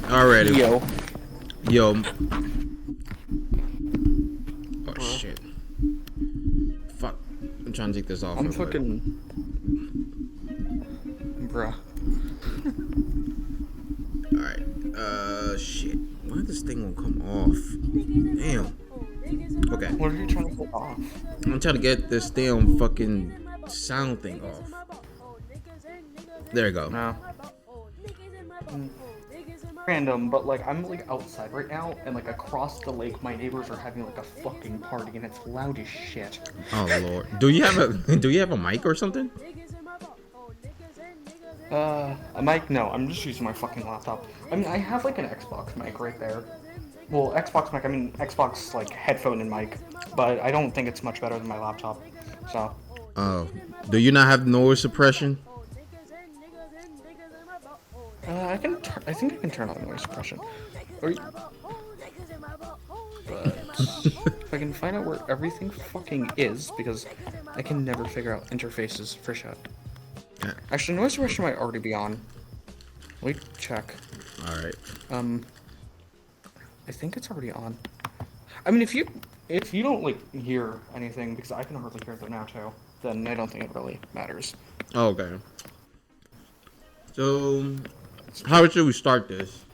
Already. Yo. Yo. Oh shit. Fuck. I'm trying to take this off. I'm fucking... Bruh. Alright. Shit. Why this thing won't come off? Damn. Okay. What are you trying to get off? I'm trying to get this damn fucking sound thing off. There you go. No. Random, but like I'm like outside right now, and like across the lake, my neighbors are having like a fucking party, and it's loud as shit. Oh lord. Do you have a mic or something? A mic? No, I'm just using my fucking laptop. I mean, I have like an Xbox mic right there. Well, Xbox mic, I mean Xbox like headphone and mic, but I don't think it's much better than my laptop. So. Oh. Do you not have noise suppression? I think I can turn on noise suppression. But if I can find out where everything fucking is, because I can never figure out interfaces for shit. Yeah. Actually, noise suppression might already be on. Wait, check. Alright. I think it's already on. I mean, if you don't like hear anything, because I can hardly hear it now too, then I don't think it really matters. Okay. So, how should we start this?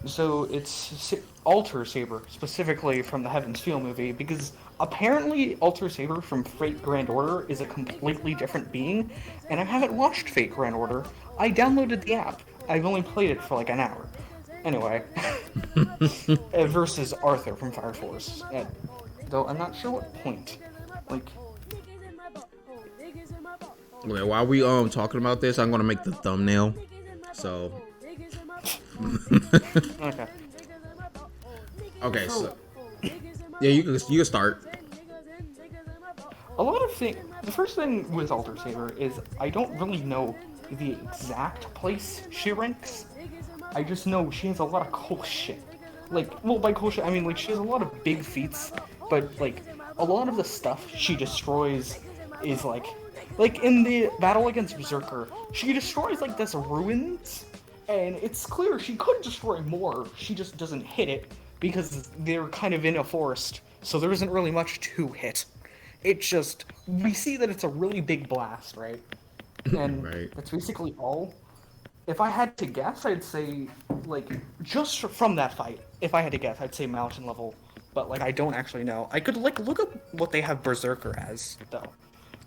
So it's Alter Saber, specifically from the Heaven's Feel movie, because apparently Alter Saber from Fate Grand Order is a completely different being, and I haven't watched Fate Grand Order. I downloaded the app. I've only played it for like an hour. Anyway, versus Arthur from Fire Force. Though I'm not sure what point. Like, Okay, while we talking about this, I'm gonna make the thumbnail. So. okay. Okay, so yeah, you can start. A lot of things. The first thing with Alter Saber is I don't really know the exact place she ranks. I just know she has a lot of cool shit. Like, well, by cool shit, I mean, like, she has a lot of big feats, but, like, a lot of the stuff she destroys is, like in the battle against Berserker, she destroys, like, this ruins, and it's clear she could destroy more, she just doesn't hit it, because they're kind of in a forest, so there isn't really much to hit. It's just, we see that it's a really big blast, right? And Right. that's basically all. If I had to guess, I'd say, like, just from that fight, if I had to guess, I'd say mountain level. But, like, I don't actually know. I could, like, look up what they have Berserker as, though.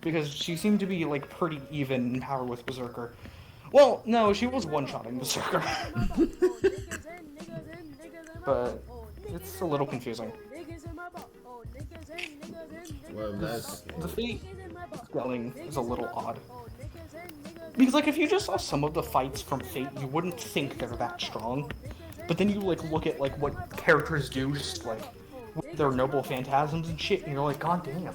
Because she seemed to be, like, pretty even in power with Berserker. Well, no, she was one-shotting Berserker. But it's a little confusing. Well, that's The fate spelling is a little odd. Because, like, if you just saw some of the fights from Fate, you wouldn't think they're that strong. But then you, like, look at, like, what characters do, just, like, with their noble phantasms and shit, and you're like, god damn.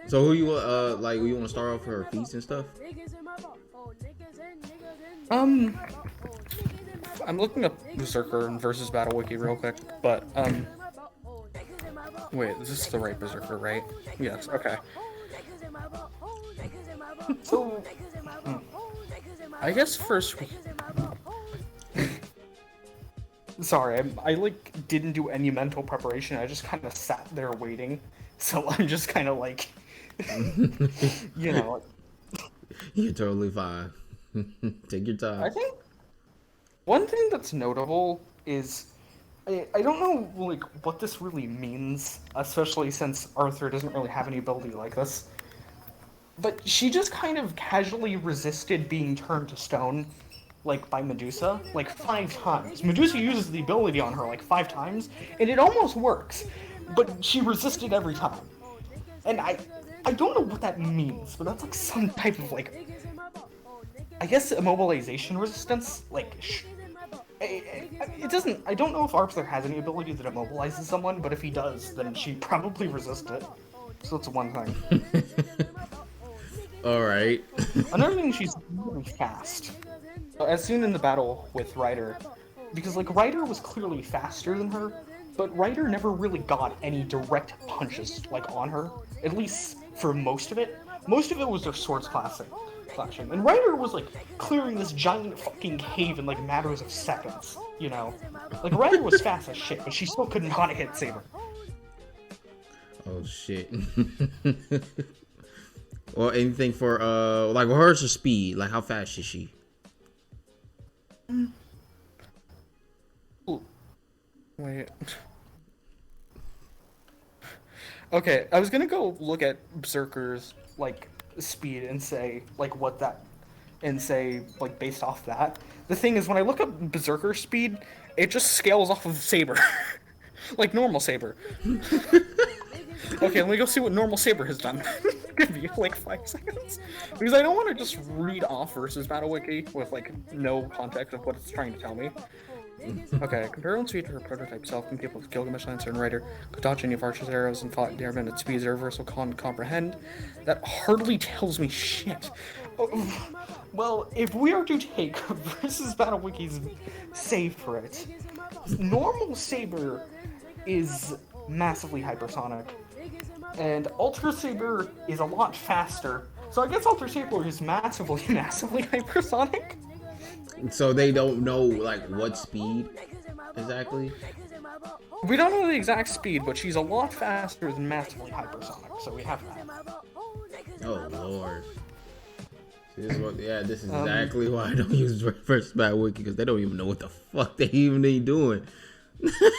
So who you like? You want to start off her feats and stuff? I'm looking up Berserker versus Battle Wiki real quick, but, wait, is this the right Berserker, right? Yes, okay. So, I guess first we... Sorry, I like, didn't do any mental preparation, I just kind of sat there waiting, so I'm just kind of like, you know... You're totally fine. Take your time. I think one thing that's notable is I don't know like what this really means, especially since Arthur doesn't really have any ability like this. But she just kind of casually resisted being turned to stone, like by Medusa, like 5 times. Medusa uses the ability on her like 5 times, and it almost works, but she resisted every time. And I don't know what that means, but that's like some type of like, I guess immobilization resistance, like, it doesn't, I don't know if Arthur has any ability that immobilizes someone, but if he does, then she'd probably resist it. So that's one thing. Alright. Another thing, she's really fast. So as seen in the battle with Ryder, because like Ryder was clearly faster than her, but Ryder never really got any direct punches like on her, at least for most of it. Most of it was their swords classic. clashing. And Ryder was like clearing this giant fucking cave in like matters of seconds, you know? Like Ryder was fast as shit, but she still could not hit Saber. Oh shit. Well, anything for like where's her speed? Like how fast is she? Ooh. Wait. Okay, I was gonna go look at Berserker's like speed and say like what that, and say like based off that. The thing is, when I look up Berserker speed, it just scales off of Saber, like normal Saber. Okay, let me go see what normal Saber has done. Give me like 5 seconds, because I don't want to just read off versus Battle Wiki with like no context of what it's trying to tell me. Okay, compare on speed to her prototype self and people with Gilgamesh, Lancer, and Rider could dodge any of Archer's arrows and fought airmen at speeds Universal can't comprehend. That hardly tells me shit. Oh, well, if we are to take versus Battle Wiki's save for it, normal Saber is massively hypersonic, and Ultra Saber is a lot faster. So I guess Ultra Saber is massively hypersonic. So they don't know like what speed exactly? We don't know the exact speed, but she's a lot faster than massively hypersonic, so we have that. Oh lord. See, this is what, yeah, this is exactly why I don't use First Battle Wiki, because they don't even know what the fuck they even ain't doing.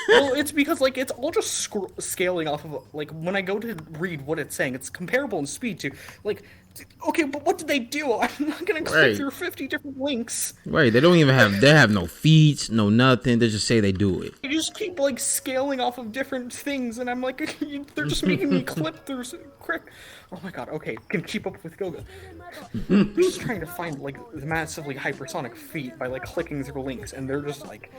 Well, it's because like it's all just scaling off of like when I go to read what it's saying, it's comparable in speed to like. Okay, but what did they do? I'm not gonna click through 50 different links. Right, they don't even have. They have no feats, no nothing. They just say they do it. They just keep like scaling off of different things, and I'm like, they're just making me clip through quick. Oh my god. Okay, can keep up with Goga. I'm just trying to find like the massively hypersonic feat by like clicking through links, and they're just like,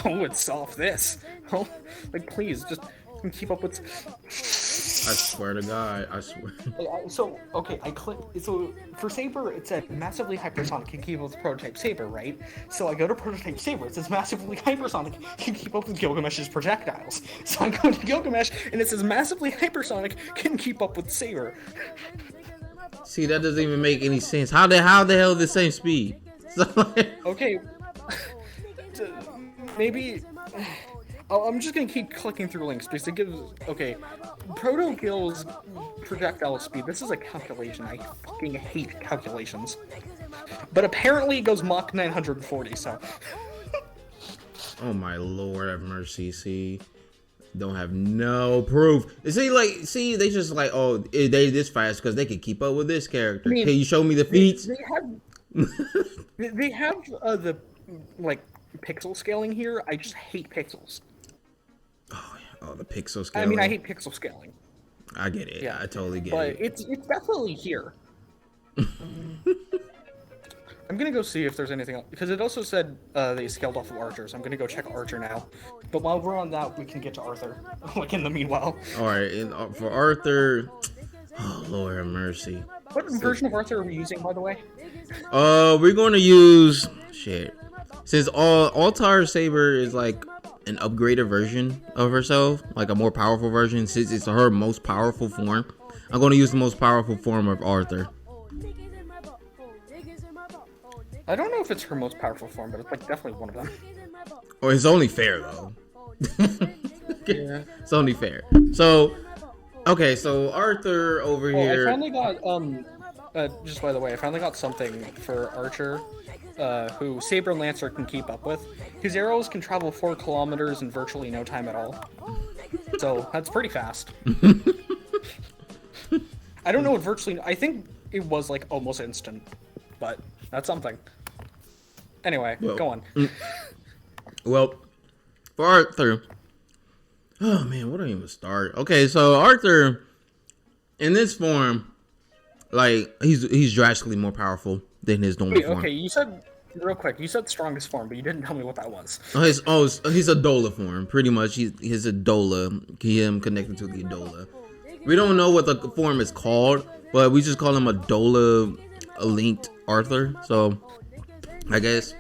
oh, it's off this. Oh, like please just keep up with. I swear to God, I swear. So, okay, I click. So, for Saber, it said massively hypersonic can keep up with prototype Saber, right? So, I go to prototype Saber, it says massively hypersonic can keep up with Gilgamesh's projectiles. So, I go to Gilgamesh, and it says massively hypersonic can keep up with Saber. See, that doesn't even make any sense. How the hell the same speed? Okay, maybe. Oh, I'm just gonna keep clicking through links because it gives. Okay, Proto Gil's projectile speed. This is a calculation. I fucking hate calculations. But apparently it goes Mach 940. So. Oh my lord, have mercy. See, don't have no proof. See, they just like, oh, they this fast because they can keep up with this character. I mean, can you show me the feats? They have the like pixel scaling here. I just hate pixels. Oh, the pixel scaling. I mean, I hate pixel scaling. I get it. Yeah, I totally get but it. But it's definitely here. I'm gonna go see if there's anything else, because it also said they scaled off of Archer, so I'm gonna go check Archer now. But while we're on that, we can get to Arthur. Like in the meanwhile. All right, and for Arthur, oh Lord have mercy. What version of Arthur are we using, by the way? We're going to use shit. Since Altar Saber is like an upgraded version of herself, like a more powerful version, since it's her most powerful form, I'm going to use the most powerful form of Arthur. I don't know if it's her most powerful form, but it's like definitely one of them. Oh, it's only fair though. Yeah, it's only fair. So, okay, so Arthur over here. I finally got just by the way, I finally got something for Archer, who Saber and Lancer can keep up with. His arrows can travel 4 kilometers in virtually no time at all. So that's pretty fast. I don't know what virtually. I think it was like almost instant, but that's something. Anyway, go on. Well, for Arthur, oh man, where do I even start? Okay, so Arthur, in this form, like he's drastically more powerful than his normal form. Okay, you said real quick. You said strongest form, but you didn't tell me what that was. He's Edola form, pretty much. He's Edola. Him connected to the Edola. We don't know what the form is called, but we just call him Edola linked Arthur. So I guess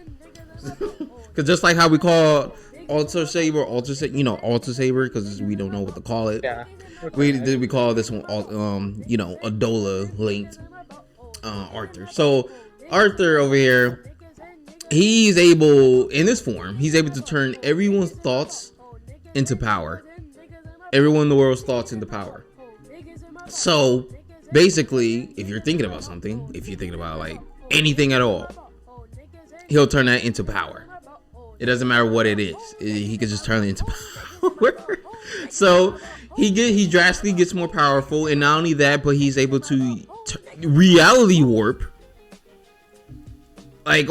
because just like how we call Altar Saber, Altar Saber, because we don't know what to call it. Yeah. Okay. We call this one, Edola linked. Arthur. So Arthur over here, he's able, in this form, he's able to turn everyone's thoughts into power. Everyone in the world's thoughts into power. So basically, if you're thinking about something, if you're thinking about like anything at all, he'll turn that into power. It doesn't matter what it is. He can just turn it into power. So he drastically gets more powerful, and not only that, but he's able to reality warp. Like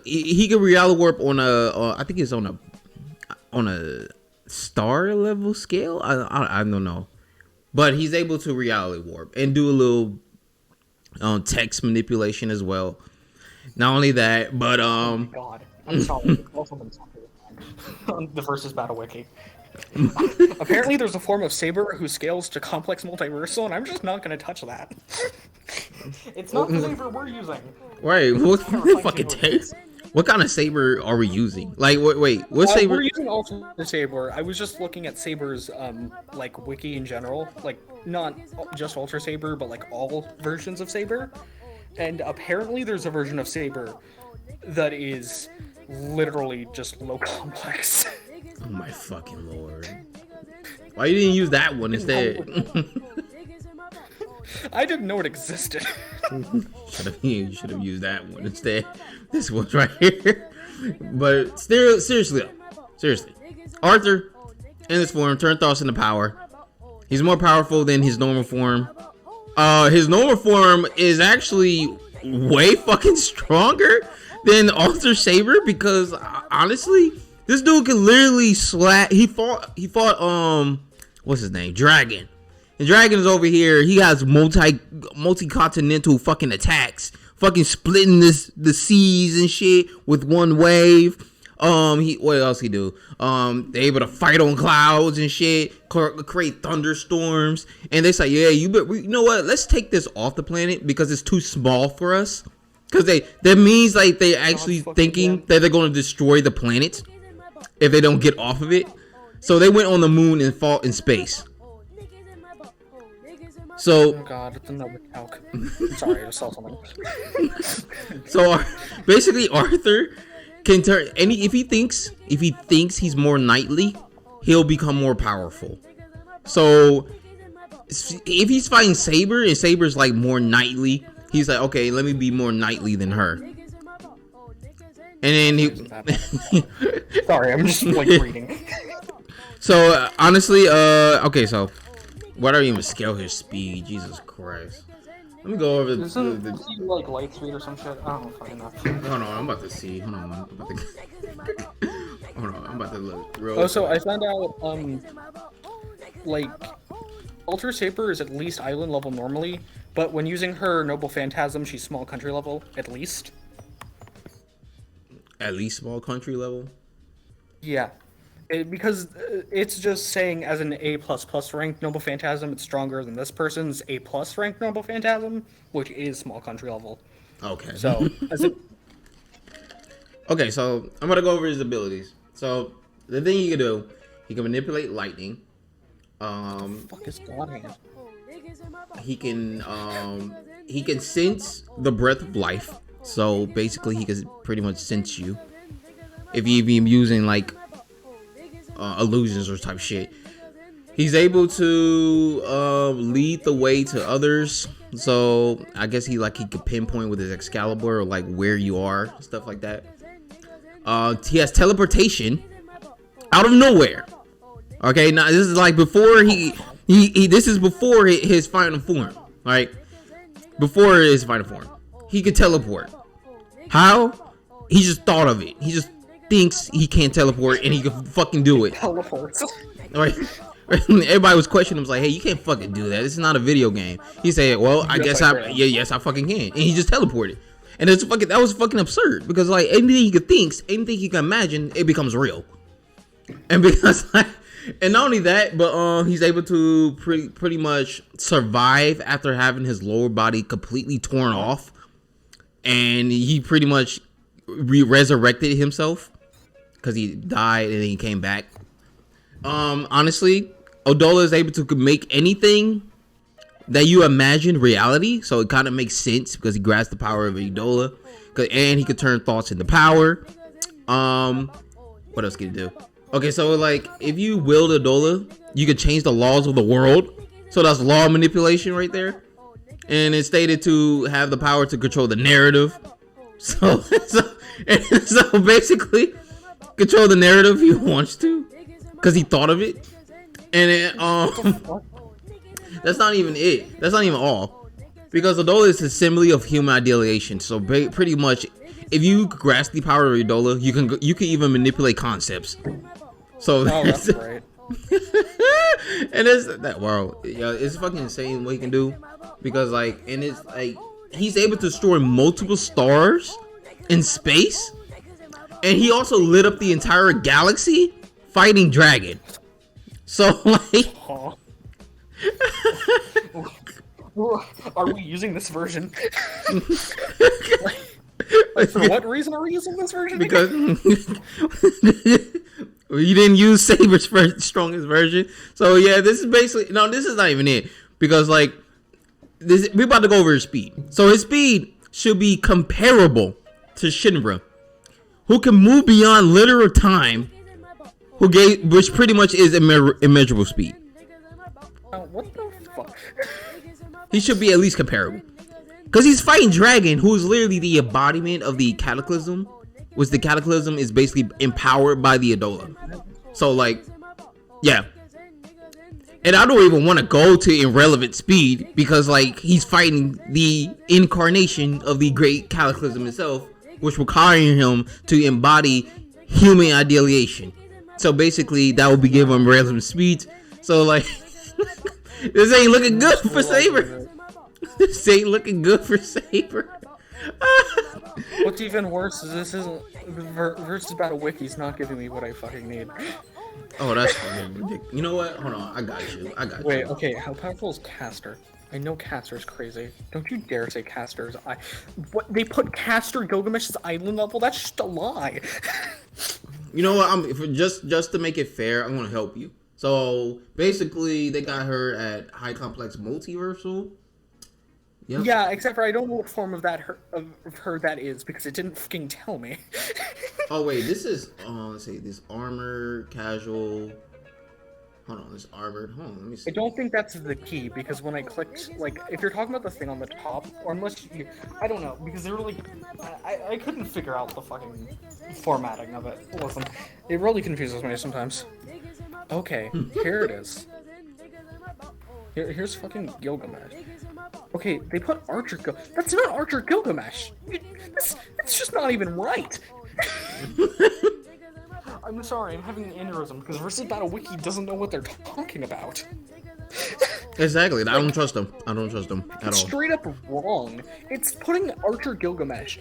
he can reality warp on I think it's on a star level scale. I don't know, but he's able to reality warp and do a little text manipulation as well. Not only that, but Oh my god. I'm sorry. Also been on the Versus Battle Wiki. Apparently there's a form of Saber who scales to complex multiversal, and I'm just not gonna touch that. It's not the Saber we're using. Right, what fucking taste? What kind of saber are we using? Like, wait, what saber? We're using Ultra Saber. I was just looking at Saber's like wiki in general, like not just Ultra Saber, but like all versions of Saber. And apparently there's a version of Saber that is literally just low complex. Oh my fucking lord! Why you didn't use that one instead? I didn't know it existed. You should have used that one instead. This one's right here. But seriously, Arthur in this form turned thoughts into power. He's more powerful than his normal form. His normal form is actually way fucking stronger than Arthur Saber, because honestly, this dude can literally slap. He fought what's his name? Dragon. And Dragon is over here. He has multi-continental fucking attacks, fucking splitting the seas and shit with one wave. What else he do? They able to fight on clouds and shit, create thunderstorms. And they say, yeah, you know what? Let's take this off the planet because it's too small for us. Because that means like they actually thinking that they're going to destroy the planet if they don't get off of it. So they went on the moon and fought in space. So, oh god, it's another calc. Sorry, I saw something. So basically, Arthur can turn if he thinks he's more knightly, he'll become more powerful. So if he's fighting Saber and Saber's like more knightly, he's like, okay, let me be more knightly than her. And then Sorry, I'm just like reading. So honestly, okay, so why don't you even scale his speed? Jesus Christ. Let me go over the like light speed or some shit. I don't know fucking know. Hold on, I'm about to see. Hold on, I'm about to look real. Oh, so I found out like Ultra Saber is at least island level normally, but when using her Noble Phantasm, she's small country level at least. At least small country level? Yeah. Because it's just saying as an A++ ranked Noble Phantasm, it's stronger than this person's A+ ranked Noble Phantasm, which is small country level. Okay. So, okay, so I'm gonna go over his abilities. So the thing he can do, he can manipulate lightning. Fuck is God hand? He can sense the breath of life. So basically, he can pretty much sense you if you be using like illusions or type shit. He's able to lead the way to others. So I guess he could pinpoint with his Excalibur or like where you are, stuff like that. He has teleportation out of nowhere. Okay, now this is like before this is before his final form, right? Before his final form, he could teleport. How? He just thought of it. He just thinks he can't teleport and he can fucking do it. Teleports. Right? Everybody was questioning him, like, hey, you can't fucking do that. This is not a video game. He said, well, yes, I fucking can. And he just teleported. And that was fucking absurd, because like anything he could think, anything he can imagine, it becomes real. And because and not only that, but he's able to pretty much survive after having his lower body completely torn off. And he pretty much resurrected himself because he died and then he came back. Honestly, Edola is able to make anything that you imagine reality, so it kind of makes sense because he grasps the power of Edola, and he could turn thoughts into power. What else can he do? Okay, so like if you wield Edola, you could change the laws of the world. So that's law manipulation right there. And it's stated to have the power to control the narrative. So basically, control the narrative he wants to, because he thought of it. And that's not even it. That's not even all. Because Edola is a simile of human idealization. So pretty much, if you grasp the power of Edola, you can even manipulate concepts. So that's right. And it's that world. Yeah, it's fucking insane what he can do. Because like, and it's like he's able to store multiple stars in space, and he also lit up the entire galaxy fighting dragon. So like. Are we using this version? like, for what reason are we using this version? Because you didn't use Saber's strongest version. So yeah, this is basically this is not even it. Because like we're about to go over his speed. So his speed should be comparable to Shinra, who can move beyond literal time, which pretty much is immeasurable speed. What the fuck? He should be at least comparable. Because he's fighting Dragon, who is literally the embodiment of the Cataclysm. Which the Cataclysm is basically empowered by the Edola. So like, yeah. And I don't even want to go to irrelevant speed. Because like, he's fighting the incarnation of the great Cataclysm itself. Which requiring him to embody human idealization. So basically, that would be giving him relevant speed. So like... This ain't looking good for Saber. This ain't looking good for Saber. What's even worse is this isn't versus Battle Wiki's not giving me what I fucking need. Oh, that's fucking ridiculous. You know what? Hold on, I got you. Wait, okay, how powerful is Caster? I know Caster's crazy. Don't you dare say Caster's what they put Caster Gilgamesh's island level? That's just a lie. You know what? Just to make it fair, I'm gonna help you. So basically, they got her at High Complex Multiversal. Yep. Yeah, except for I don't know what form of her that is because it didn't fucking tell me. Oh wait, this is let's see, this armor casual. Hold on, this armored. Hold on, let me see. I don't think that's the key because when I clicked, like, if you're talking about the thing on the top, or unless you, I don't know, because they were like, I couldn't figure out the fucking formatting of it. Listen, it really confuses me sometimes. Okay, here it is. Here's fucking Gilgamesh. Okay, they put Archer That's not Archer Gilgamesh! It's just not even right! I'm sorry, I'm having an aneurysm because versus Battle Wiki doesn't know what they're talking about. Exactly, I don't trust them. I don't trust them at all. Straight up wrong. It's putting Archer Gilgamesh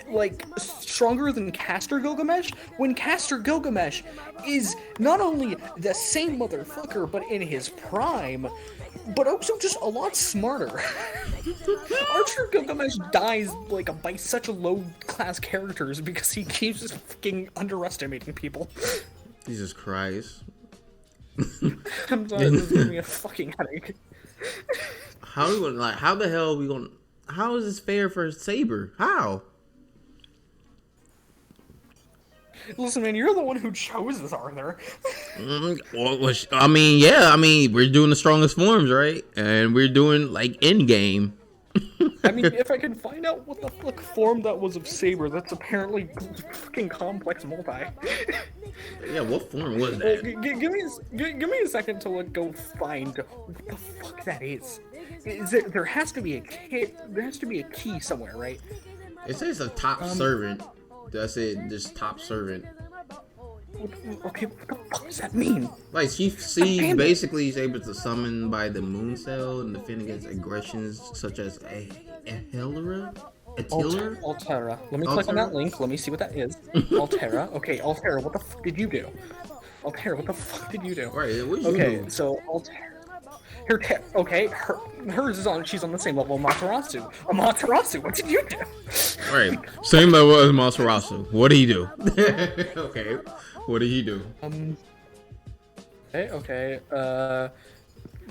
like stronger than Caster Gilgamesh when Caster Gilgamesh is not only the same motherfucker but in his prime, but also just a lot smarter. Archer Gilgamesh dies like by such a low class characters because he keeps just fucking underestimating people. Jesus Christ. I'm sorry, this is giving me a fucking headache. How the hell are we gonna? How is this fair for Saber? How? Listen, man, you're the one who chose this, Arthur. Well, I mean, we're doing the strongest forms, right? And we're doing like end game. I mean, if I can find out what the fuck form that was of Saber, that's apparently fucking complex multi. Yeah, what form was that? Give me a second to go find what the fuck that is. There has to be a key. There has to be a key somewhere, right? It says a top servant. That's it. Just top servant. Okay, what the fuck does that mean? Like she basically is able to summon by the moon cell and defend against aggressions such as Edola. Altera. Let me click on that link. Let me see what that is. Altera. Okay, Altera. What the fuck did you do? Altera. What the fuck did you do? Right. What did you do? So Altera. Hers is on. She's on the same level of Amaterasu. Amaterasu, what did you do? Right, same level as Amaterasu. What did he do? Okay, what did he do? Okay.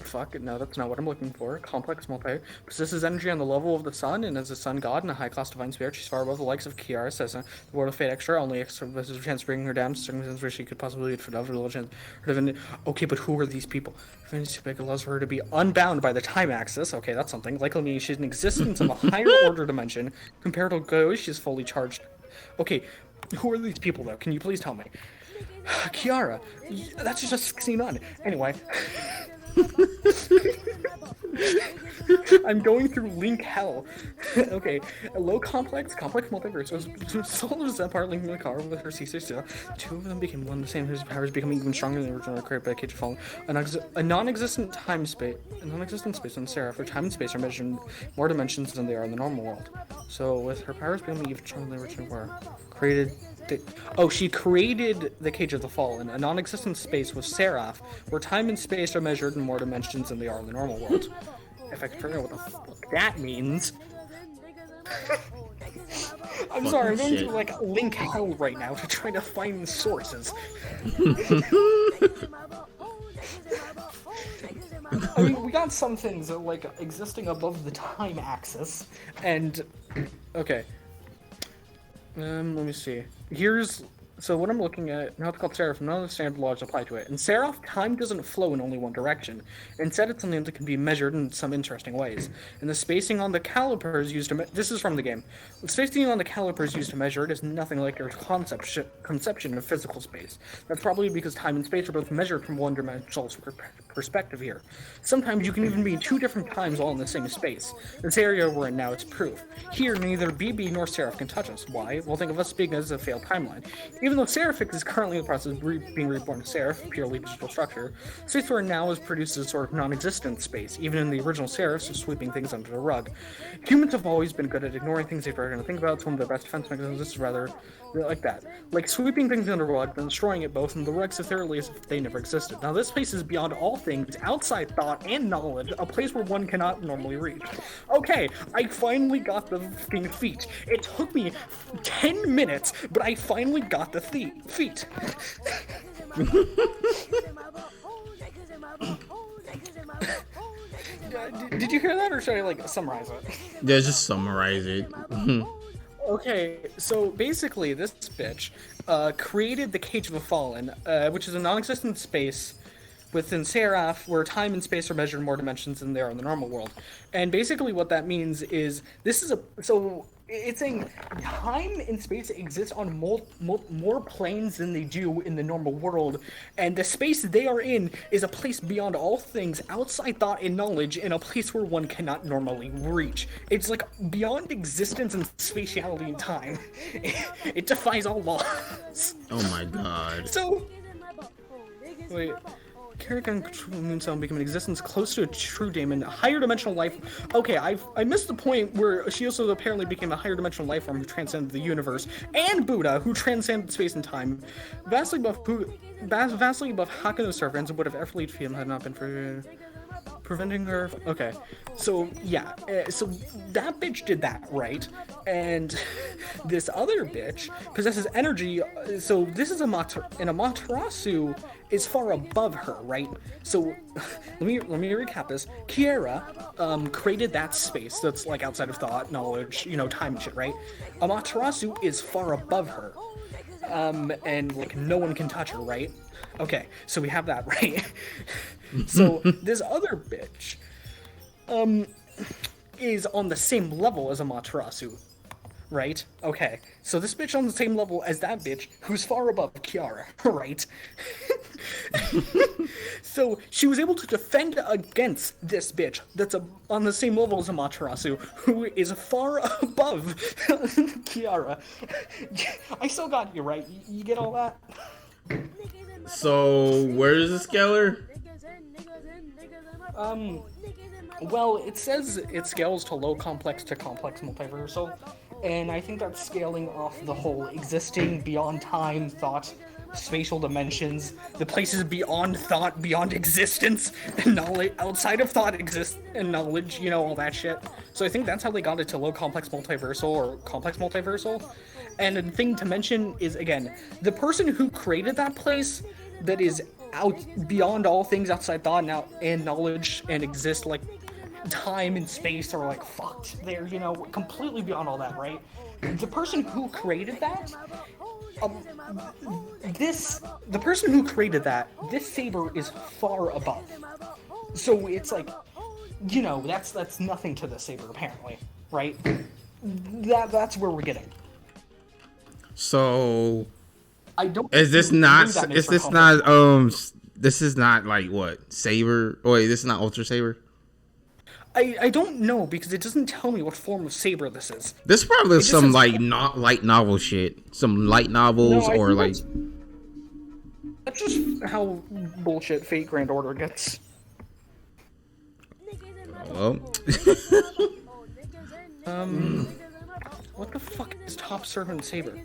Fuck, no, that's not what I'm looking for. Complex multi possesses energy on the level of the sun, and as a sun god and a high-class divine spirit, she's far above the likes of Kiara, says the World of Fate Extra, only extra has a chance of bringing her down to circumstances where she could possibly be of religion. Okay, but who are these people? It allows for her to be unbound by the time axis. Okay, that's something. Likely means she's in existence of a higher order dimension. Compared to Go, she's fully charged. Okay, who are these people, though? Can you please tell me? Kiara, that's just 69. Anyway. I'm going through link hell. Okay, a low complex multiverse was soul of Zephyr linking the car with her C6. Two of them became one the same, whose powers becoming even stronger than the original created by Cage of Fallen. A non-existent space on Seraph, where time and space are measured in more dimensions than they are in the normal world. So with her powers becoming even stronger than the original were created. She created the Cage of the Fallen, a non-existent space with Seraph, where time and space are measured in more dimensions than they are in the normal world. If I can figure out what the fuck that means. I'm sorry, I'm going through like link hell right now to try to find sources. I mean, we got some things that like existing above the time axis, and okay. Let me see. So what I'm looking at, now it's called Seraph, none of the standard laws apply to it. In Seraph, time doesn't flow in only one direction. Instead, it's something that can be measured in some interesting ways. And the spacing on the calipers used to this is from the game. The spacing on the calipers used to measure it is nothing like your conception of physical space. That's probably because time and space are both measured from one-dimensional perspective here. Sometimes you can even be in two different times all in the same space. This area we're in now is proof. Here, neither BB nor Seraph can touch us. Why? Well, think of us being as a failed timeline. Even though Seraphic is currently in the process of being reborn as Seraph, purely digital structure, space we're in now is produced as a sort of non-existent space, even in the original Seraphs of sweeping things under the rug. Humans have always been good at ignoring things they're going to think about. It's one of their best defense mechanisms. This is rather like that. Like sweeping things under the rug, then destroying it both, and the rugs so thoroughly as if they never existed. Now this space is beyond all things, outside thought and knowledge, a place where one cannot normally reach. Okay, I finally got the fucking feat. It took me 10 minutes, but I finally got the feat. Did you hear that, or should I like summarize it? Yeah, just summarize it. Okay, so basically this bitch created the Cage of the Fallen, which is a non-existent space within Seraph where time and space are measured in more dimensions than they are in the normal world. And basically what that means is it's saying time and space exist on more planes than they do in the normal world, and the space they are in is a place beyond all things, outside thought and knowledge, in a place where one cannot normally reach. It's like beyond existence and spatiality and time. It defies all laws. Oh my god. So, wait. Karakan Moonstone become an existence close to a true daemon, a higher dimensional life. Okay, I missed the point where she also apparently became a higher dimensional life form who transcended the universe, and Buddha, who transcended space and time, vastly above Hakuno's servants, and would have effortlessly defeated him had not been for preventing her. Okay, so yeah, so that bitch did that, right? And this other bitch possesses energy. So this is Amaterasu is far above her, right? So let me recap this. Kiara created that space that's like outside of thought, knowledge, time and shit, right? Amaterasu is far above her, and like no one can touch her, right? Okay, so we have that, right? So this other bitch is on the same level as Amaterasu, right? Okay, so this bitch on the same level as that bitch who's far above Kiara, right? So she was able to defend against this bitch that's on the same level as Amaterasu, who is far above Kiara. I still got you, right? You get all that? So where is the scalar? Well, it says it scales to low complex to complex multiversal, and I think that's scaling off the whole existing beyond time, thought, spatial dimensions, the places beyond thought, beyond existence, and knowledge, outside of thought exists, and knowledge, all that shit. So I think that's how they got it to low complex multiversal, or complex multiversal. And the thing to mention is, again, the person who created that place that is out beyond all things outside thought and knowledge and exist like time and space are like fucked. They're, you know, completely beyond all that, right? The person who created that, the person who created that, this saber is far above. So it's like, you know, that's nothing to the saber apparently, right? That's where we're getting. So I don't. Is this not? Is this not? This is not like what Saber? Or wait, this is not Ultra Saber. I don't know because it doesn't tell me what form of saber this is. This probably is some like not light novel shit. Some light novels or like. That's just how bullshit Fate Grand Order gets. Well. What the fuck is Top Servant Saber?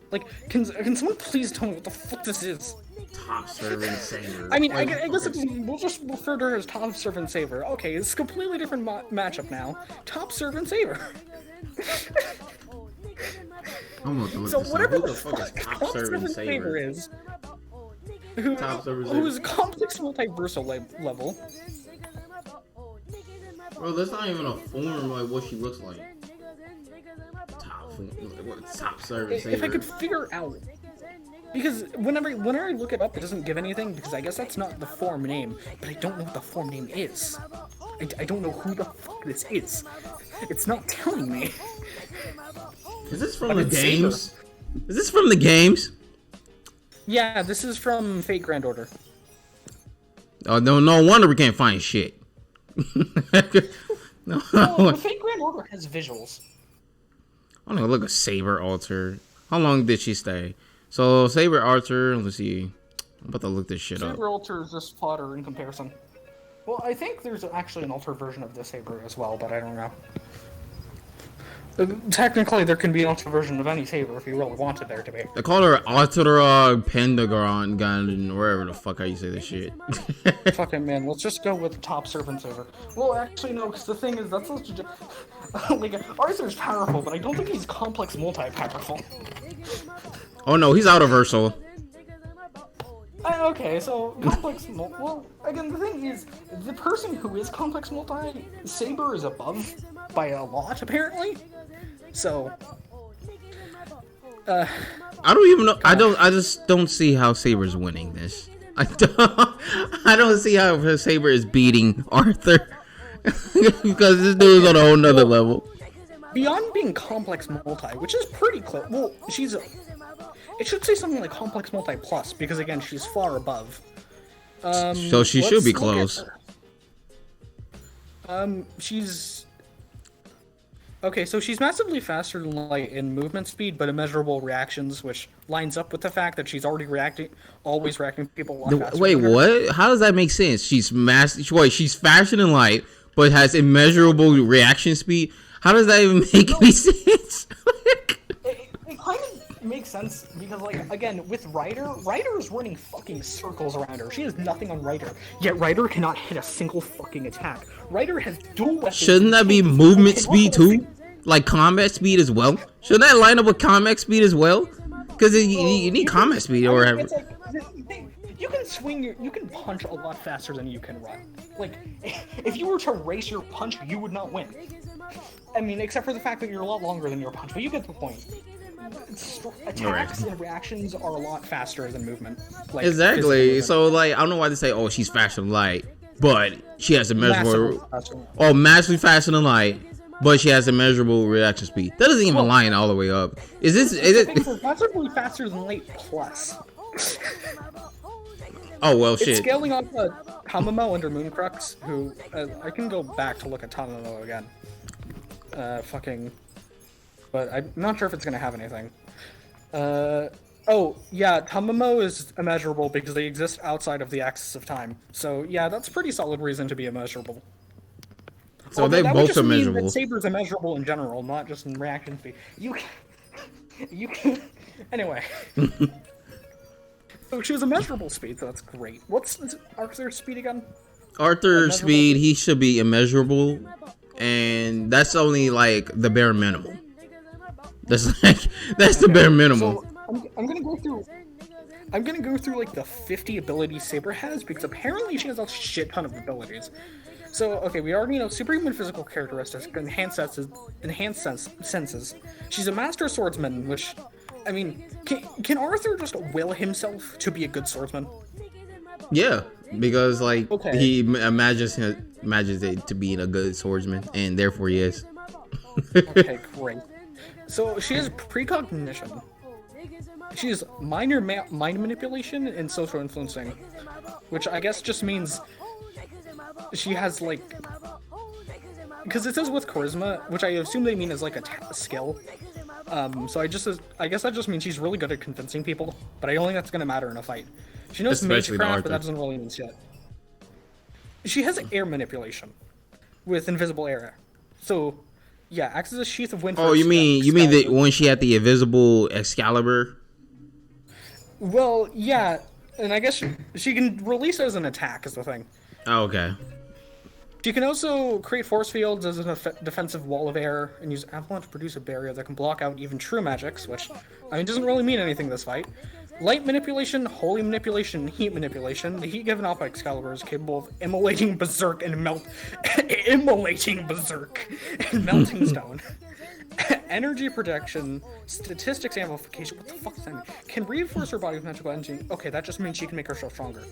Like, can someone please tell me what the fuck this is? Top Servant Saber. I mean, I guess we'll just refer to her as Top Servant Saber. Okay, it's a completely different matchup now. Top Servant Saber. So whatever the fuck Top Servant Saber is, who's complex multiversal level. Bro, that's not even a form like what she looks like. Top Servant Saber. If I could figure out. Because whenever I look it up, it doesn't give anything, because I guess that's not the form name, but I don't know what the form name is. I don't know who the fuck this is. It's not telling me. Is this from the games? Saber. Is this from the games? Yeah, this is from Fate Grand Order. Oh, no wonder we can't find shit. No, Fate Grand Order has visuals. I don't know, look, a Saber Altar. How long did she stay? So, Saber Altar, let's see. I'm about to look this shit up. Saber Altar is just fodder in comparison. Well, I think there's actually an altar version of the Saber as well, but I don't know. Technically, there can be an altar version of any Saber if you really wanted there to be. They call her Altarog Pendagon Gun, wherever the fuck how you say this shit. Fucking man, let's just go with the Top Servant Saber. Well, actually, no, because the thing is, that's like, Arthur's powerful, but I don't think he's complex multi-powerful. Oh no, he's out-of-versal. Okay, so complex well, again, the thing is, the person who is complex multi, Saber is above by a lot, apparently. So, I don't even know. I just don't see how Saber's winning this. I don't see how Saber is beating Arthur because this dude's on a whole nother level. Beyond being complex multi, which is pretty close. Well, it should say something like complex multi plus because again, she's far above. So she should be close. She's okay. So she's massively faster than light in movement speed, but immeasurable reactions, which lines up with the fact that she's already always reacting to people a lot faster. Wait, what? How does that make sense? She's faster than light, but has immeasurable reaction speed. How does that even make any sense? It kind of makes sense because, like, again, with Ryder is running fucking circles around her. She has nothing on Ryder, yet Ryder cannot hit a single fucking attack. Ryder has dual weapons. Shouldn't that be movement speed too? Like combat speed as well? Shouldn't that line up with combat speed as well? Because you need combat speed or whatever. You can you can punch a lot faster than you can run. Like, if you were to race your punch, you would not win. I mean, except for the fact that you're a lot longer than your punch, but you get the point. Attacks and reactions are a lot faster than movement. Like, exactly. So, like, I don't know why they say, oh, she's faster than light, but she has immeasurable... massively faster than light, but she has immeasurable reaction speed. That doesn't even line all the way up. Is it... massively faster than light plus. Oh, well, shit. It's scaling on Tamamo under Mooncrux, who... I can go back to look at Tamamo again. But I'm not sure if it's gonna have anything. Oh, yeah, Tamamo is immeasurable because they exist outside of the axis of time. So, yeah, that's a pretty solid reason to be immeasurable. So they both immeasurable. Saber's immeasurable in general, not just in reaction speed. You can... Anyway. So she was immeasurable speed, so that's great. What's Arthur's speed again? Arthur's speed, he should be immeasurable. And that's only like the bare minimum. That's the bare minimum. So I'm gonna go through. I'm gonna go through like the 50 abilities Saber has because apparently she has a shit ton of abilities. So, okay, we already know superhuman physical characteristics, enhanced senses. She's a master swordsman, which, I mean, can Arthur just will himself to be a good swordsman? Yeah, because like Okay. he imagines it to being a good swordsman, and therefore he is. Okay, great. So she has precognition. She has minor mind manipulation and social influencing, which I guess just means she has like, because it says with charisma, which I assume they mean as like a skill. So I guess that just means she's really good at convincing people, but I don't think that's gonna matter in a fight. She knows Especially the magecraft, but that Arthur. doesn't really mean shit. She has air manipulation with invisible air. So, yeah, acts as a sheath of wind. Oh, you mean that when she had the invisible Excalibur? Well, yeah, and I guess she can release it as an attack is the thing. Oh, okay. She can also create force fields as a defensive wall of air and use Avalon to produce a barrier that can block out even true magics, which, I mean, doesn't really mean anything this fight. Light manipulation, holy manipulation, heat manipulation. The heat given off by Excalibur is capable of immolating berserk and immolating berserk and melting stone. Energy protection, statistics amplification. What the fuck does that mean? Can reinforce her body with magical energy. Okay, that just means she can make herself stronger.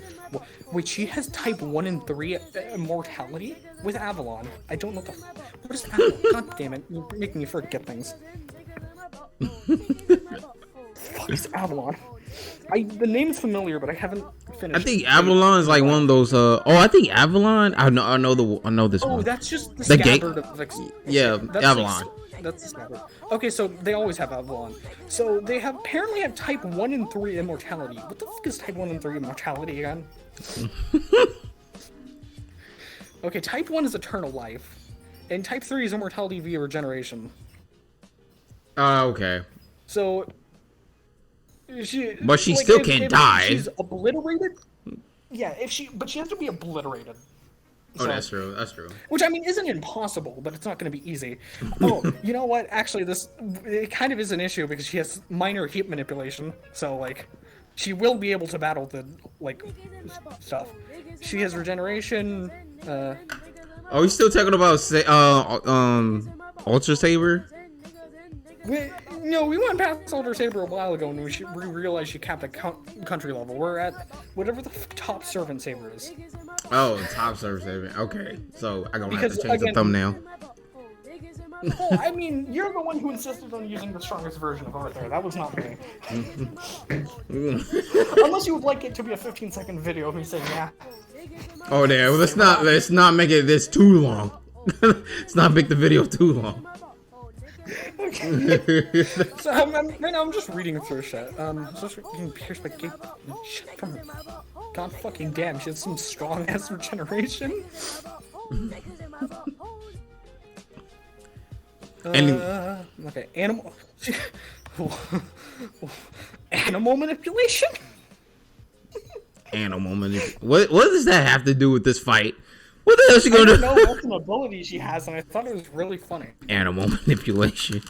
Wait, she has type 1 and 3 immortality with Avalon. I don't know what is Avalon? God damn it, you're making me forget things. Fuck is Avalon? The name's familiar, but I haven't finished. I think Avalon is like one of those. I think Avalon. I know this one. Oh, that's just the gate. scabbard of Yeah, that's Avalon. That's the scabbard. Okay, so they always have Avalon. So they apparently have type 1 and 3 immortality. What the fuck is type 1 and 3 immortality again? Okay, type 1 is eternal life, and type 3 is immortality via regeneration. Okay. So But she still can't die. She's obliterated. Yeah, but she has to be obliterated. Oh, that's true. That's true. Which, I mean, isn't impossible, but it's not going to be easy. Oh, you know what? Actually, it kind of is an issue because she has minor heat manipulation. So, like, she will be able to battle the, like, stuff. She has regeneration. Are we still talking about Ultra Saber? No, we went past Ultra Saber a while ago and we realized she capped at country level. We're at whatever the top servant Saber is. Oh, top server Saber. Okay, so I'm gonna have to change again, the thumbnail. Well, I mean, you're the one who insisted on using the strongest version of Arthur. That was not me. Unless you would like it to be a 15-second video of me saying, yeah. Oh, there. Well, let's not make it this too long. Let's not make the video too long. Okay. So right now I'm just reading through shit. Just being pierced by gate. Shit from her. God fucking damn, she has some strong ass regeneration. Okay, animal manipulation. Animal manipulation. What does that have to do with this fight? What the hell is she gonna do? I don't know what's an ability she has, and I thought it was really funny. Animal manipulation.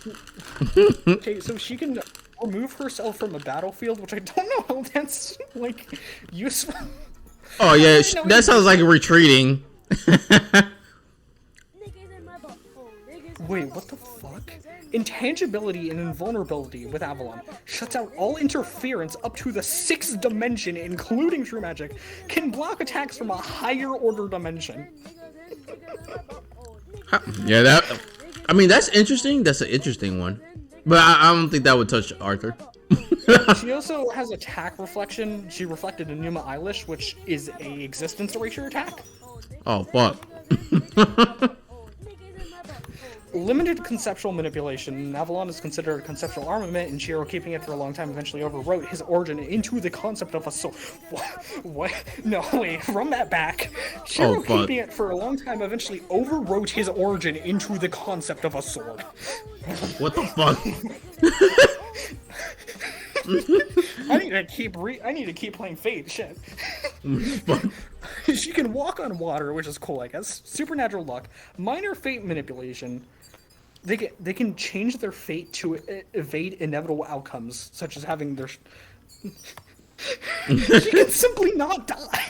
Okay, so she can remove herself from a battlefield, which I don't know how that's, like, useful. Oh, yeah, that sounds like retreating. Wait, what the fuck? Intangibility and invulnerability with Avalon shuts out all interference up to the 6th dimension, including true magic, can block attacks from a higher order dimension. Yeah, I mean, that's interesting. That's an interesting one. But I don't think that would touch Arthur. She also has attack reflection. She reflected in Numa Eilish, which is a existence erasure attack. Oh, fuck. Limited conceptual manipulation. Avalon is considered a conceptual armament, and Shiro, keeping it for a long time, eventually overwrote his origin into the concept of a soul. What? No, wait, run that back. Shiro, keeping it for a long time, eventually overwrote his origin into the concept of a sword. What the fuck? I need to keep playing Fate. Shit. She can walk on water, which is cool, I guess. Supernatural luck, minor fate manipulation. They can change their fate to evade inevitable outcomes, such as having their She can simply not die.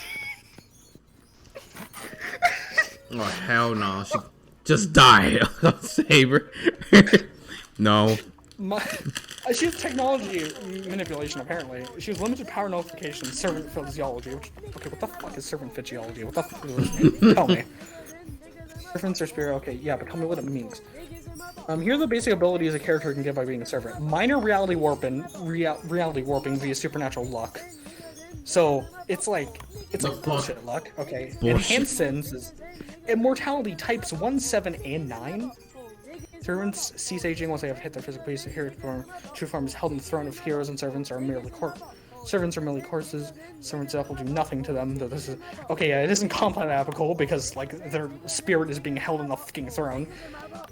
Oh hell no! She just die, Saber. No. She has technology manipulation, apparently. She has limited power nullification, servant physiology. Okay, what the fuck is servant physiology? What the fuck does this mean? Tell me. Servants or spirit, okay, yeah, but tell me what it means. Here are the basic abilities a character can get by being a servant. Minor reality warping via supernatural luck. So, it's like bullshit luck, okay. Bullshit. Enhanced senses. Immortality types 1, 7, and 9. Servants cease aging once they have hit their physical base. Hero form, true form is held in the throne of heroes, and servants are merely corpses. Servants' death will do nothing to them. Though this is okay. Yeah, it isn't combat applicable because like their spirit is being held in the fucking throne.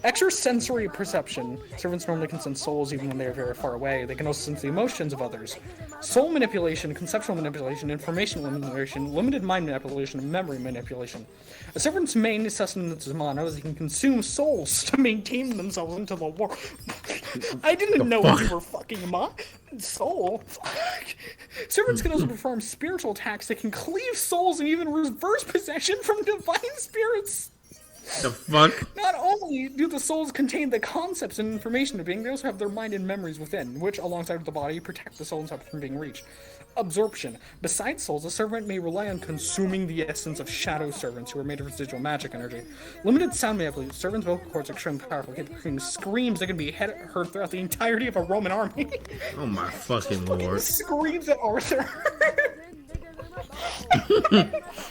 Extrasensory perception. Servants normally can sense souls even when they are very far away. They can also sense the emotions of others. Soul manipulation, conceptual manipulation, information manipulation, limited mind manipulation, and memory manipulation. A servant's main sustenance is mana, as he can consume souls to maintain themselves into the world. I didn't know fuck? you were fucking soul. Fuck. Servants can also perform spiritual attacks that can cleave souls and even reverse possession from divine spirits. The fuck? Not only do the souls contain the concepts and information of being, they also have their mind and memories within, which, alongside with the body, protect the soul from being reached. Absorption. Besides souls, a servant may rely on consuming the essence of shadow servants, who are made of residual magic energy. Limited sound manipulation. Servants' vocal cords are extremely powerful, capable of screams that can be heard throughout the entirety of a Roman army. Oh my fucking lord. Screams at Arthur.